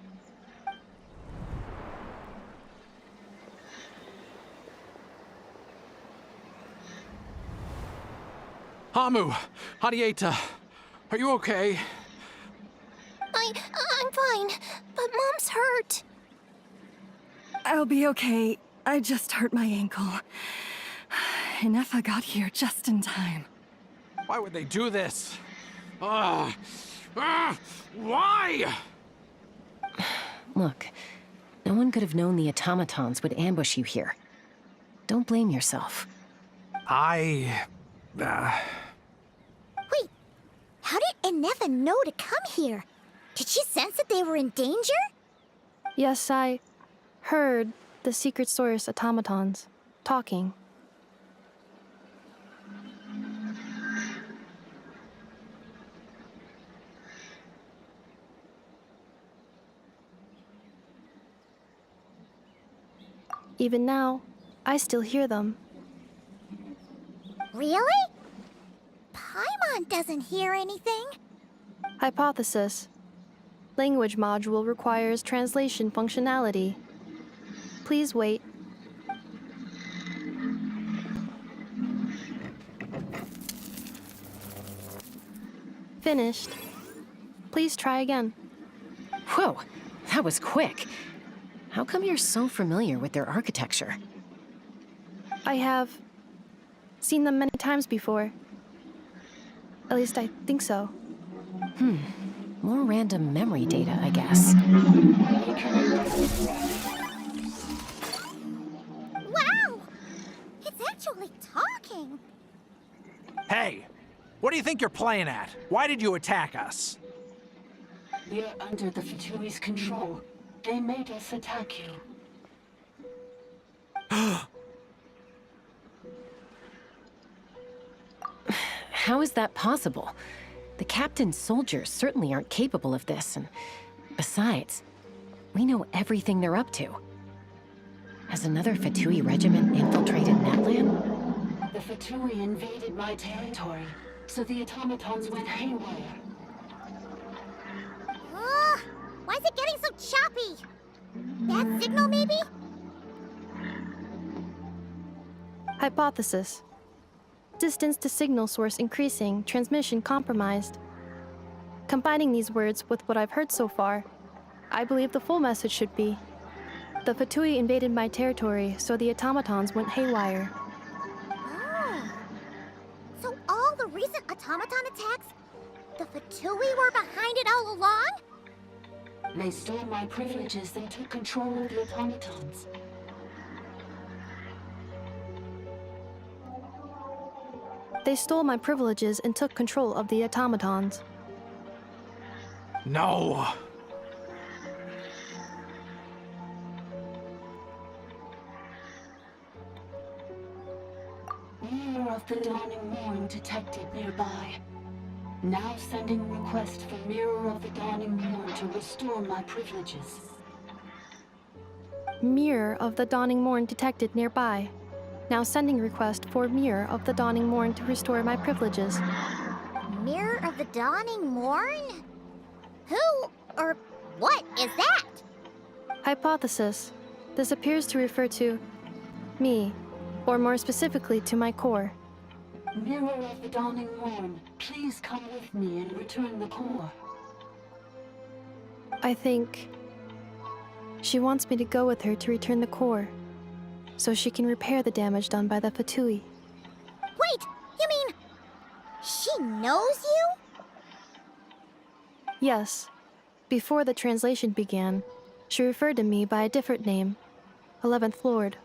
Hamu, Hadieta, are you okay? I'm fine, but Mom's hurt. I'll be okay. I just hurt my ankle. Inefa got here just in time. Why would they do this? Why? Look, no one could have known the automatons would ambush you here. Don't blame yourself. Wait, how did Inefa know to come here? Did she sense that they were in danger? Yes, I heard the secret source automatons talking. Even now, I still hear them. Really? Paimon doesn't hear anything. Hypothesis. Language module requires translation functionality. Please wait. Finished. Please try again. Whoa, that was quick. How come you're so familiar with their architecture? I have seen them many times before. At least I think so. More random memory data, I guess. Wow! It's actually talking. Hey, what do you think you're playing at? Why did you attack us? We're under the Fatui's control. They made us attack you. How is that possible? The captain's soldiers certainly aren't capable of this, and besides, we know everything they're up to. Has another Fatui regiment infiltrated Natlan? The Fatui invaded my territory, so the automatons went haywire. Why is it getting so choppy? Bad signal, maybe? Hypothesis. Distance to signal source increasing, transmission compromised. Combining these words with what I've heard so far, I believe the full message should be: the Fatui invaded my territory, so the automatons went haywire. So all the recent automaton attacks, the Fatui were behind it all along? They stole my privileges and took control of the automatons. They stole my privileges and took control of the automatons. No! Mirror of the Dawning Morn detected nearby. Now sending request for Mirror of the Dawning Morn to restore my privileges. Mirror of the Dawning Morn detected nearby. Now sending request for Mirror of the Dawning Morn to restore my privileges. Mirror of the Dawning Morn? Who or what is that? Hypothesis. This appears to refer to me, or more specifically to my core. Mirror of the Dawning Morn, please come with me and return the core. I think she wants me to go with her to return the core, so she can repair the damage done by the Fatui. Wait, you mean she knows you? Yes. Before the translation began, she referred to me by a different name, 11th Lord.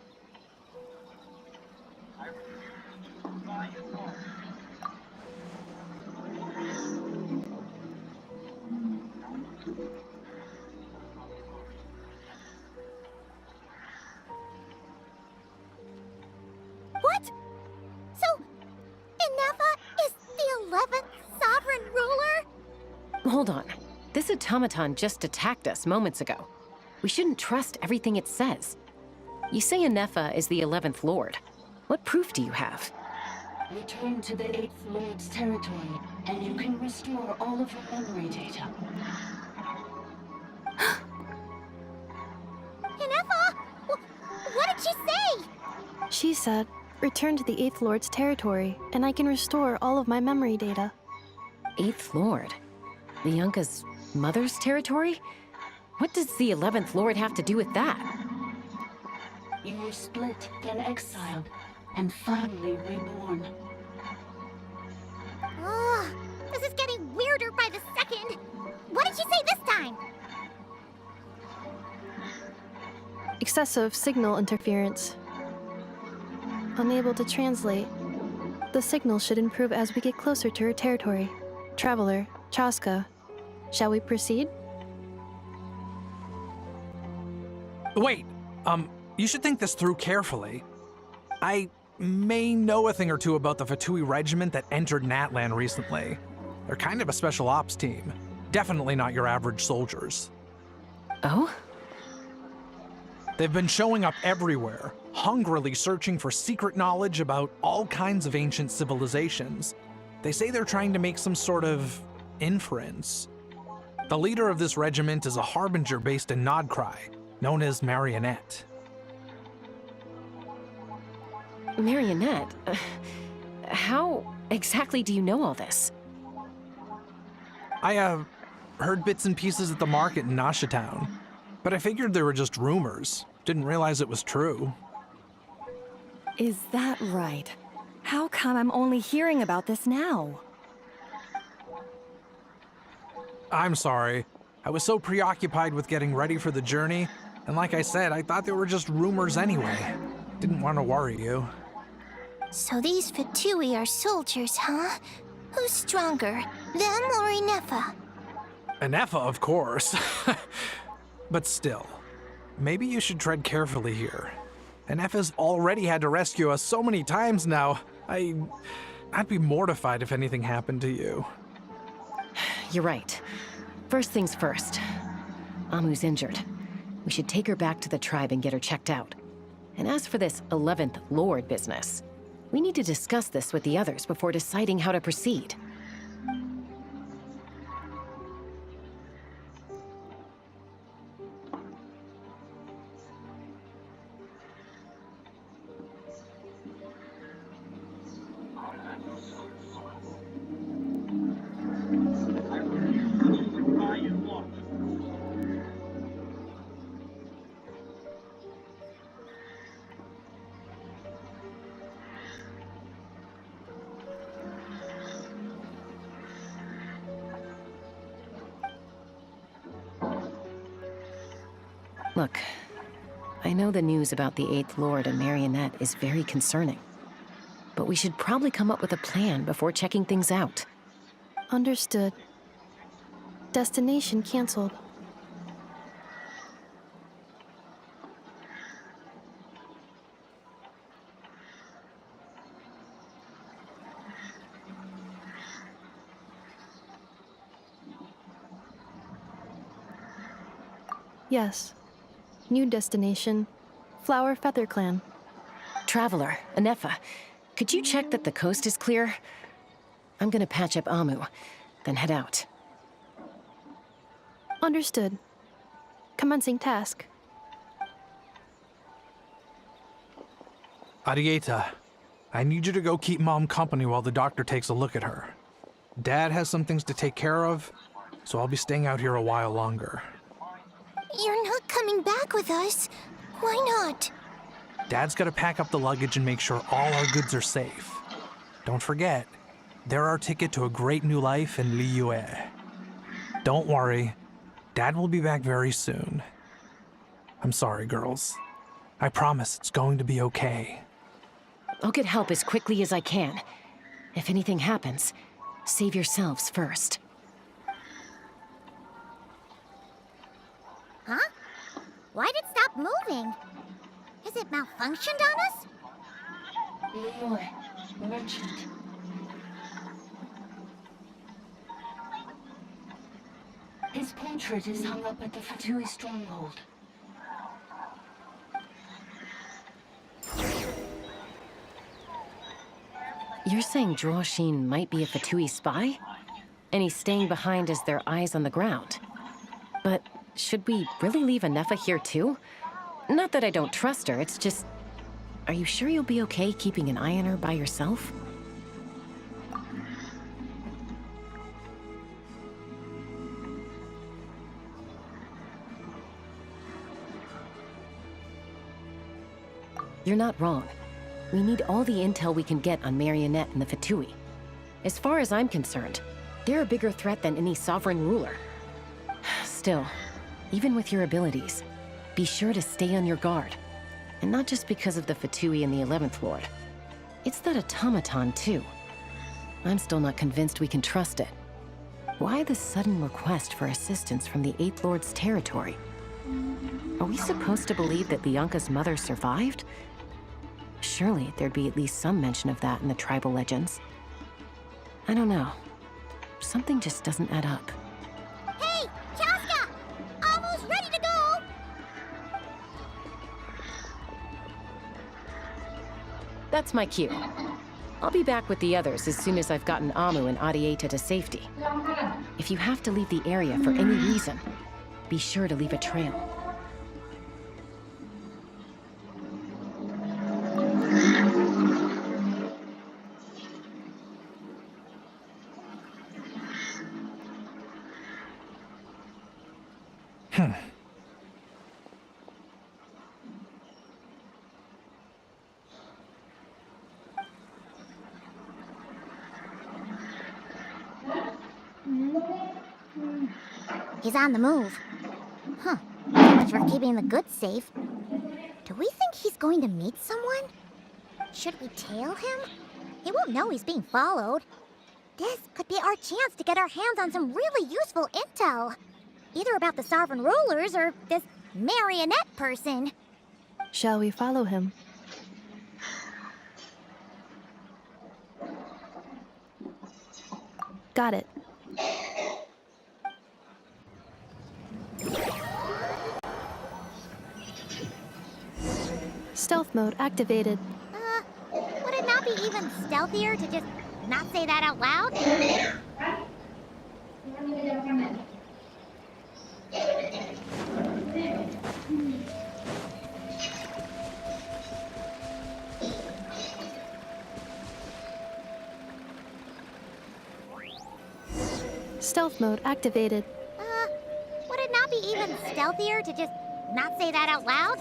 What? So, Inefa is the 11th sovereign ruler? Hold on. This automaton just attacked us moments ago. We shouldn't trust everything it says. You say Inefa is the 11th Lord. What proof do you have? Return to the 8th Lord's territory, and you can restore all of your memory data. Inefa! What did she say? She said, return to the 8th Lord's territory, and I can restore all of my memory data. 8th Lord? The Yunka's mother's territory? What does the 11th Lord have to do with that? You were split, then exiled, and finally reborn. Ugh, this is getting weirder by the second. What did she say this time? Excessive signal interference. Unable to translate. The signal should improve as we get closer to her territory. Traveler, Chaska, shall we proceed? Wait, you should think this through carefully. I may know a thing or two about the Fatui regiment that entered Natlan recently. They're kind of a special ops team. Definitely not your average soldiers. Oh? They've been showing up everywhere, hungrily searching for secret knowledge about all kinds of ancient civilizations. They say they're trying to make some sort of inference. The leader of this regiment is a harbinger based in Nodcry, known as Marionette. Marionette? How exactly do you know all this? I, heard bits and pieces at the market in Nasha Town, but I figured they were just rumors. Didn't realize it was true. Is that right? How come I'm only hearing about this now? I'm sorry. I was so preoccupied with getting ready for the journey, and like I said, I thought they were just rumors anyway. Didn't want to worry you. So these Fatui are soldiers, huh? Who's stronger, them or Inefa? Inefa, of course. But still, maybe you should tread carefully here. Inefa's already had to rescue us so many times now. I'd be mortified if anything happened to you. You're right. First things first. Amu's injured. We should take her back to the tribe and get her checked out. And as for this 11th Lord business, we need to discuss this with the others before deciding how to proceed. Look, I know the news about the 8th Lord and Marionette is very concerning, but we should probably come up with a plan before checking things out. Understood. Destination canceled. Yes. New destination, Flower Feather Clan. Traveler, Anefa, could you check that the coast is clear? I'm gonna patch up Amu, then head out. Understood. Commencing task. Arieta, I need you to go keep Mom company while the doctor takes a look at her. Dad has some things to take care of, so I'll be staying out here a while longer. You're not coming back with us. Why not? Dad's gotta pack up the luggage and make sure all our goods are safe. Don't forget, they're our ticket to a great new life in Liyue. Don't worry, Dad will be back very soon. I'm sorry, girls. I promise it's going to be okay. I'll get help as quickly as I can. If anything happens, save yourselves first. Huh? Why'd it stop moving? Has it malfunctioned on us? Liyue, merchant. His portrait is hung up at the Fatui stronghold. You're saying Droshin might be a Fatui spy? And he's staying behind as their eyes on the ground. But should we really leave Anefa here too? Not that I don't trust her, it's just... Are you sure you'll be okay keeping an eye on her by yourself? You're not wrong. We need all the intel we can get on Marionette and the Fatui. As far as I'm concerned, they're a bigger threat than any sovereign ruler. Still, even with your abilities, be sure to stay on your guard. And not just because of the Fatui and the 11th Lord. It's that automaton, too. I'm still not convinced we can trust it. Why the sudden request for assistance from the 8th Lord's territory? Are we supposed to believe that Bianca's mother survived? Surely there'd be at least some mention of that in the tribal legends. I don't know. Something just doesn't add up. Hey, Chaska! Almost ready to go! That's my cue. I'll be back with the others as soon as I've gotten Amu and Arieta to safety. If you have to leave the area for any reason, be sure to leave a trail. He's on the move. Huh. So much for keeping the goods safe. Do we think he's going to meet someone? Should we tail him? He won't know he's being followed. This could be our chance to get our hands on some really useful intel. Either about the sovereign rulers or this marionette person. Shall we follow him? Got it. Stealth mode activated. Would it not be even stealthier to just not say that out loud? Stealth mode activated. Would it not be even stealthier to just not say that out loud?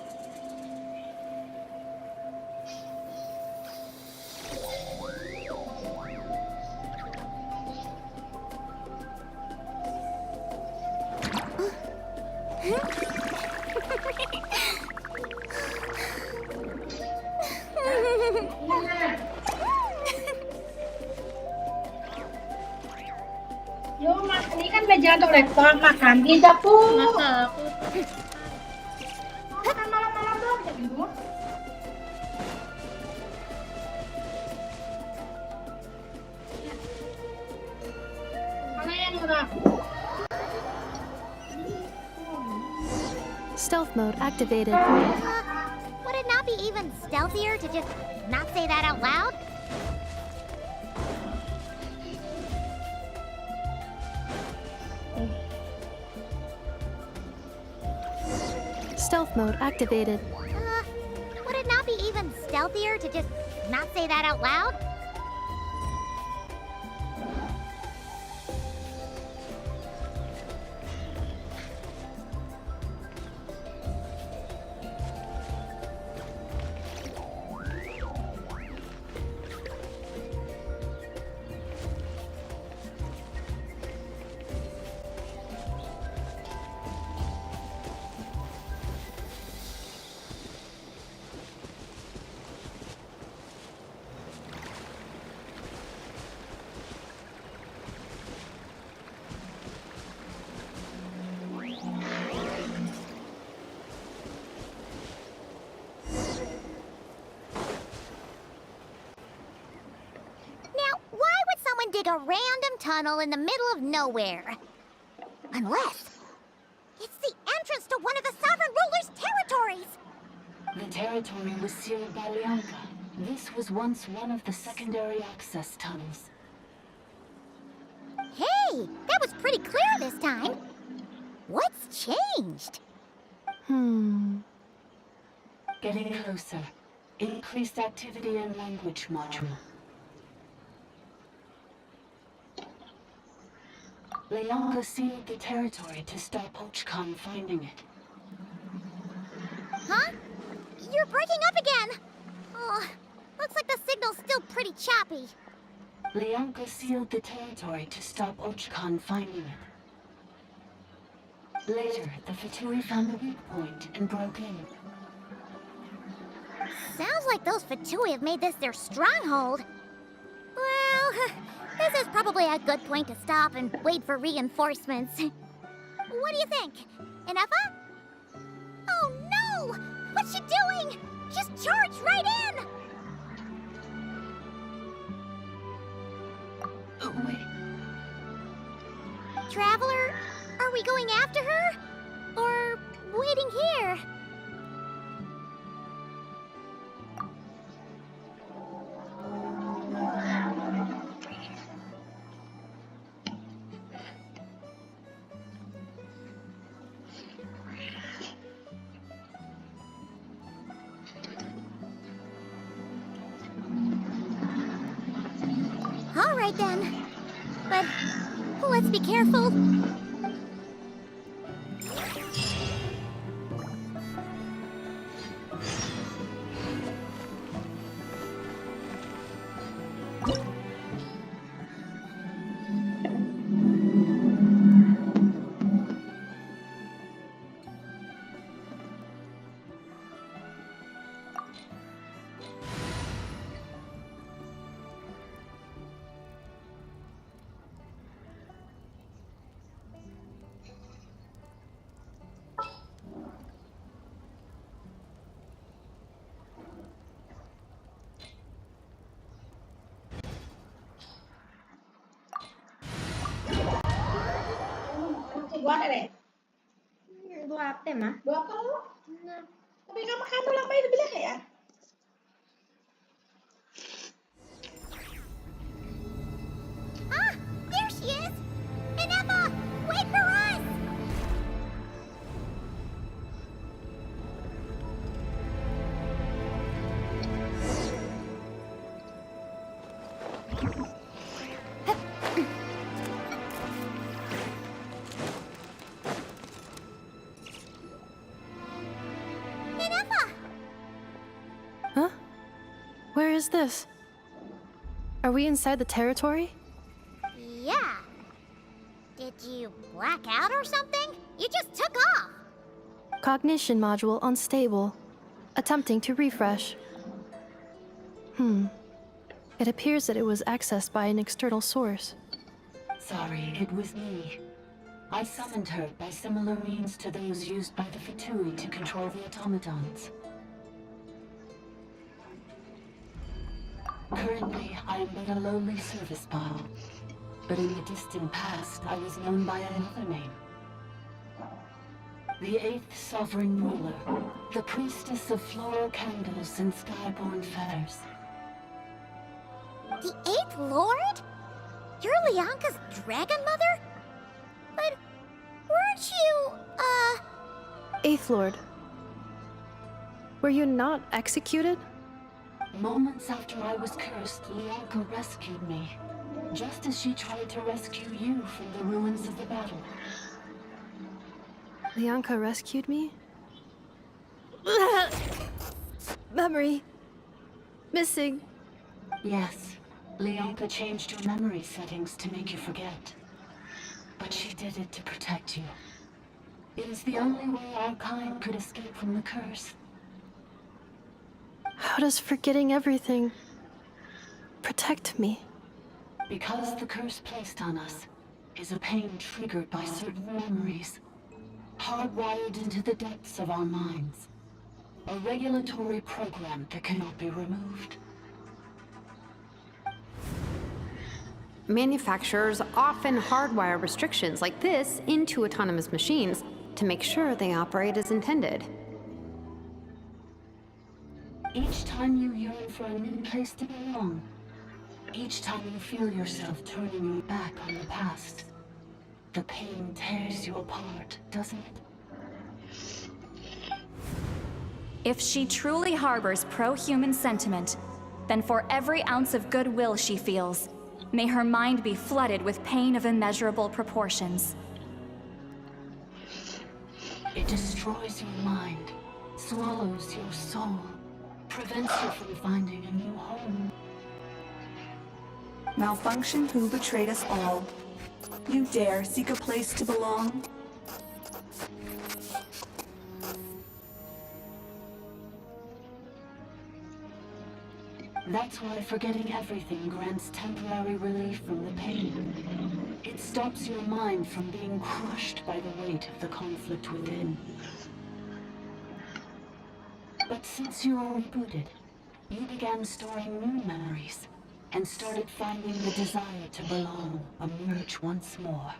Yo, Mas, ini kan belajar lektor makan di dapur. Masa aku makan malam-malam doang jadi Bu. Mana yang udah? Stealth mode activated. Would it not be even stealthier to just not say that out loud? Stealth mode activated. Would it not be even stealthier to just not say that out loud? Dig a random tunnel in the middle of nowhere. Unless it's the entrance to one of the Sovereign Ruler's territories! The territory was sealed by Leonka. This was once one of the secondary access tunnels. Hey, that was pretty clear this time. What's changed? Getting closer. Increased activity in language module. Leonka sealed the territory to stop Ochkan finding it. Huh? You're breaking up again! Oh, looks like the signal's still pretty choppy. Leonka sealed the territory to stop Ochkan finding it. Later, the Fatui found the weak point and broke in. Sounds like those Fatui have made this their stronghold. Well, this is probably a good point to stop and wait for reinforcements. What do you think? Inefa? Oh no! What's she doing? Just charge right in! Oh, wait. Traveler, are we going after her? Or waiting here? All right then. But let's be careful. Buat ada? Dua apa mah? Dua apa lu? Tapi nggak makan tuh lambai sebelah ya? Ah, there she is! Inefa, wait for us! Where is this? Are we inside the territory? Yeah. Did you black out or something? You just took off. Cognition module unstable. Attempting to refresh. It appears that it was accessed by an external source. Sorry, it was me. I summoned her by similar means to those used by the Fatui to control the automatons. Currently, I am but a lowly service bot. But in the distant past, I was known by another name. The 8th Sovereign Ruler, the priestess of floral candles and skyborn feathers. The 8th Lord? You're Leonka's dragon mother? But weren't you, 8th Lord. Were you not executed? Moments after I was cursed, Leonka rescued me, just as she tried to rescue you from the ruins of the battle. Leonka rescued me? Memory. Missing. Yes, Leonka changed your memory settings to make you forget. But she did it to protect you. It is the only way our kind could escape from the curse. How does forgetting everything protect me? Because the curse placed on us is a pain triggered by certain memories, hardwired into the depths of our minds. A regulatory program that cannot be removed. Manufacturers often hardwire restrictions like this into autonomous machines to make sure they operate as intended. Each time you yearn for a new place to belong, each time you feel yourself turning your back on the past, the pain tears you apart, doesn't it? If she truly harbors pro-human sentiment, then for every ounce of goodwill she feels, may her mind be flooded with pain of immeasurable proportions. It destroys your mind, swallows your soul, prevents you from finding a new home. Malfunction who betrayed us all. You dare seek a place to belong? That's why forgetting everything grants temporary relief from the pain. It stops your mind from being crushed by the weight of the conflict within. But since you were rebooted, you began storing new memories and started finding the desire to belong emerge once more.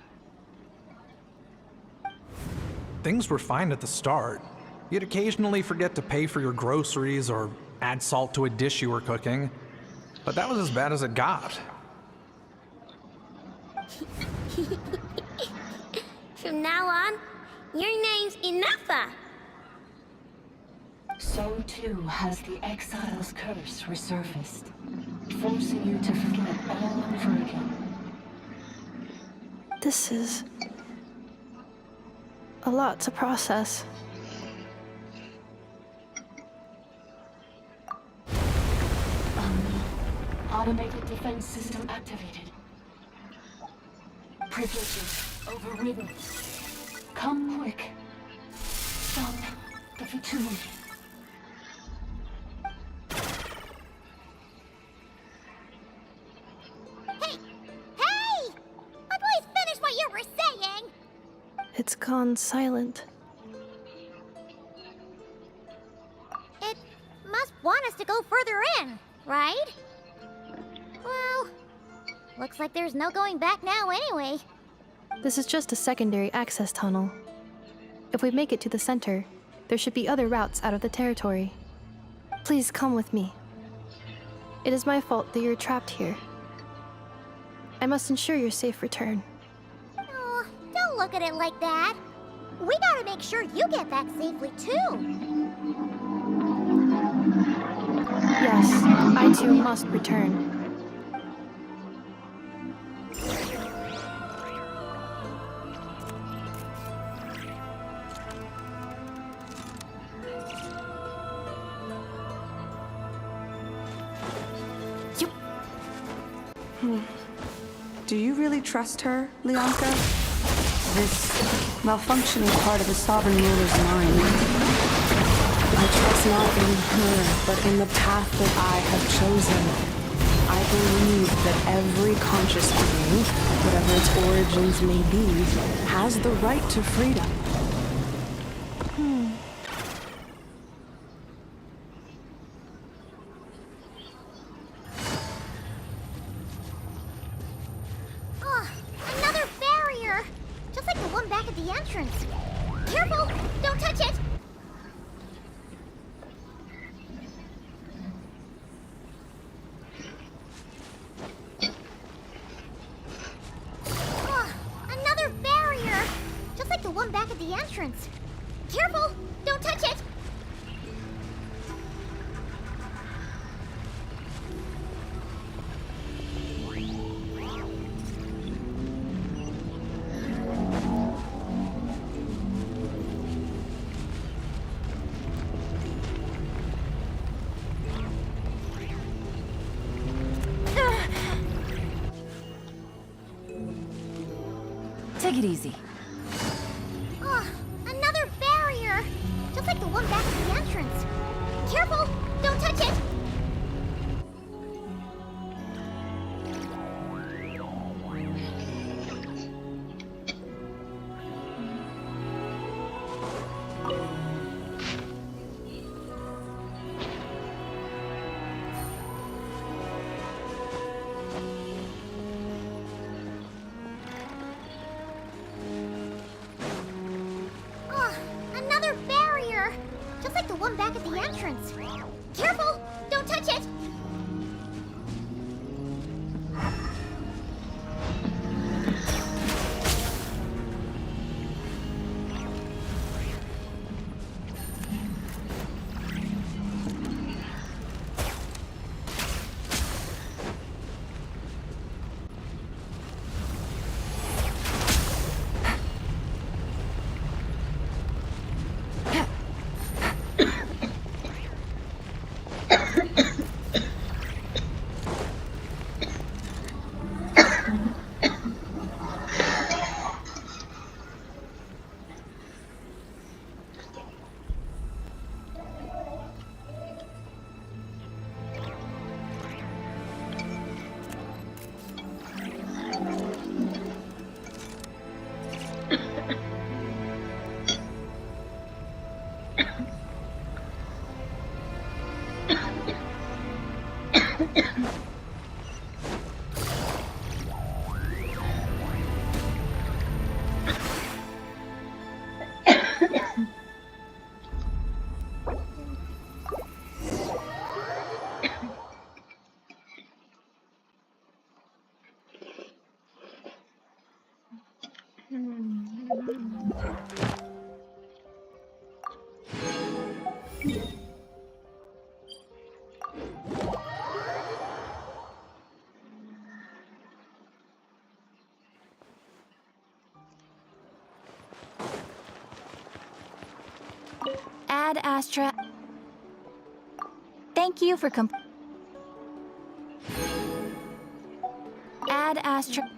Things were fine at the start. You'd occasionally forget to pay for your groceries or add salt to a dish you were cooking, but that was as bad as it got. From now on, your name's Inafa. So too has the Exile's curse resurfaced, forcing you to forget all over again. This is a lot to process. Automated defense system activated. Privileges overridden. Come quick. Stop the Fatui. Hey! Please finish what you were saying! It's gone silent. It must want us to go further in, right? Well, looks like there's no going back now anyway. This is just a secondary access tunnel. If we make it to the center, there should be other routes out of the territory. Please come with me. It is my fault that you're trapped here. I must ensure your safe return. Oh, don't look at it like that. We gotta make sure you get back safely too. Yes, I too must return. Do you really trust her, Leonka? This malfunction is part of the Sovereign Ruler's mind. I trust not in her, but in the path that I have chosen. I believe that every conscious being, whatever its origins may be, has the right to freedom. Oh, another barrier! Just like the one back at the entrance. Careful! Take it easy. Ugh, another barrier! Just like the one back at the entrance. Careful! Don't touch it! Ugh, another barrier! Just like the one back at the entrance. Careful! Don't touch it! Ad Astra. Thank you for Ad Astra.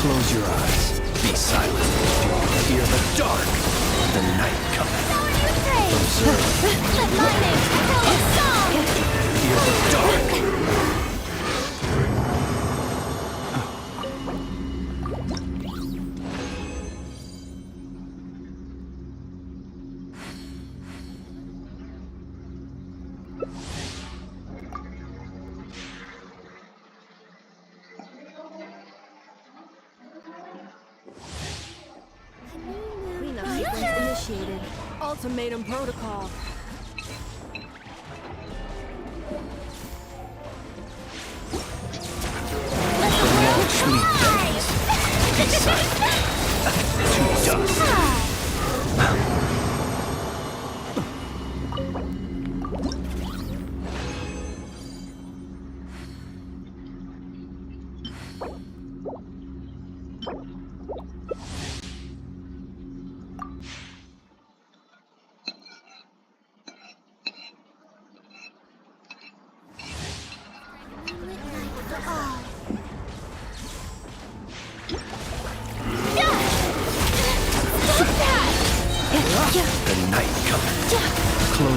Close your eyes. Be silent. Fear the dark. The night coming. Observe. Let my name tell a song! Fear the dark. Cleanup sequence initiated. Ultimatum protocol. Sweet days. Be silent. To dust.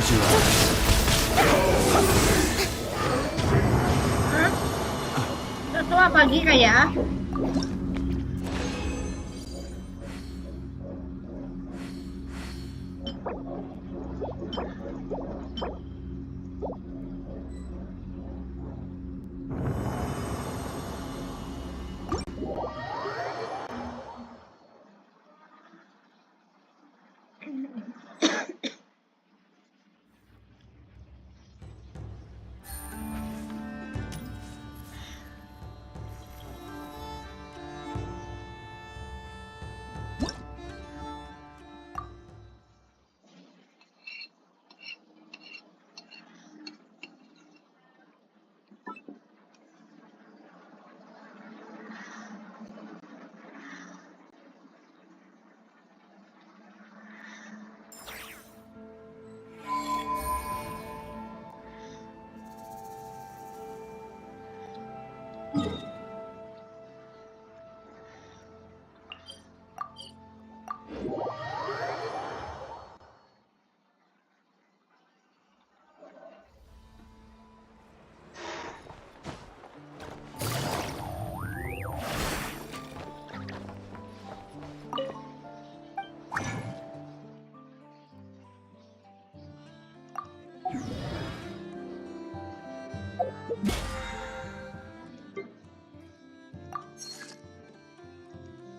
Close your eyes. Joshua pagi kayak.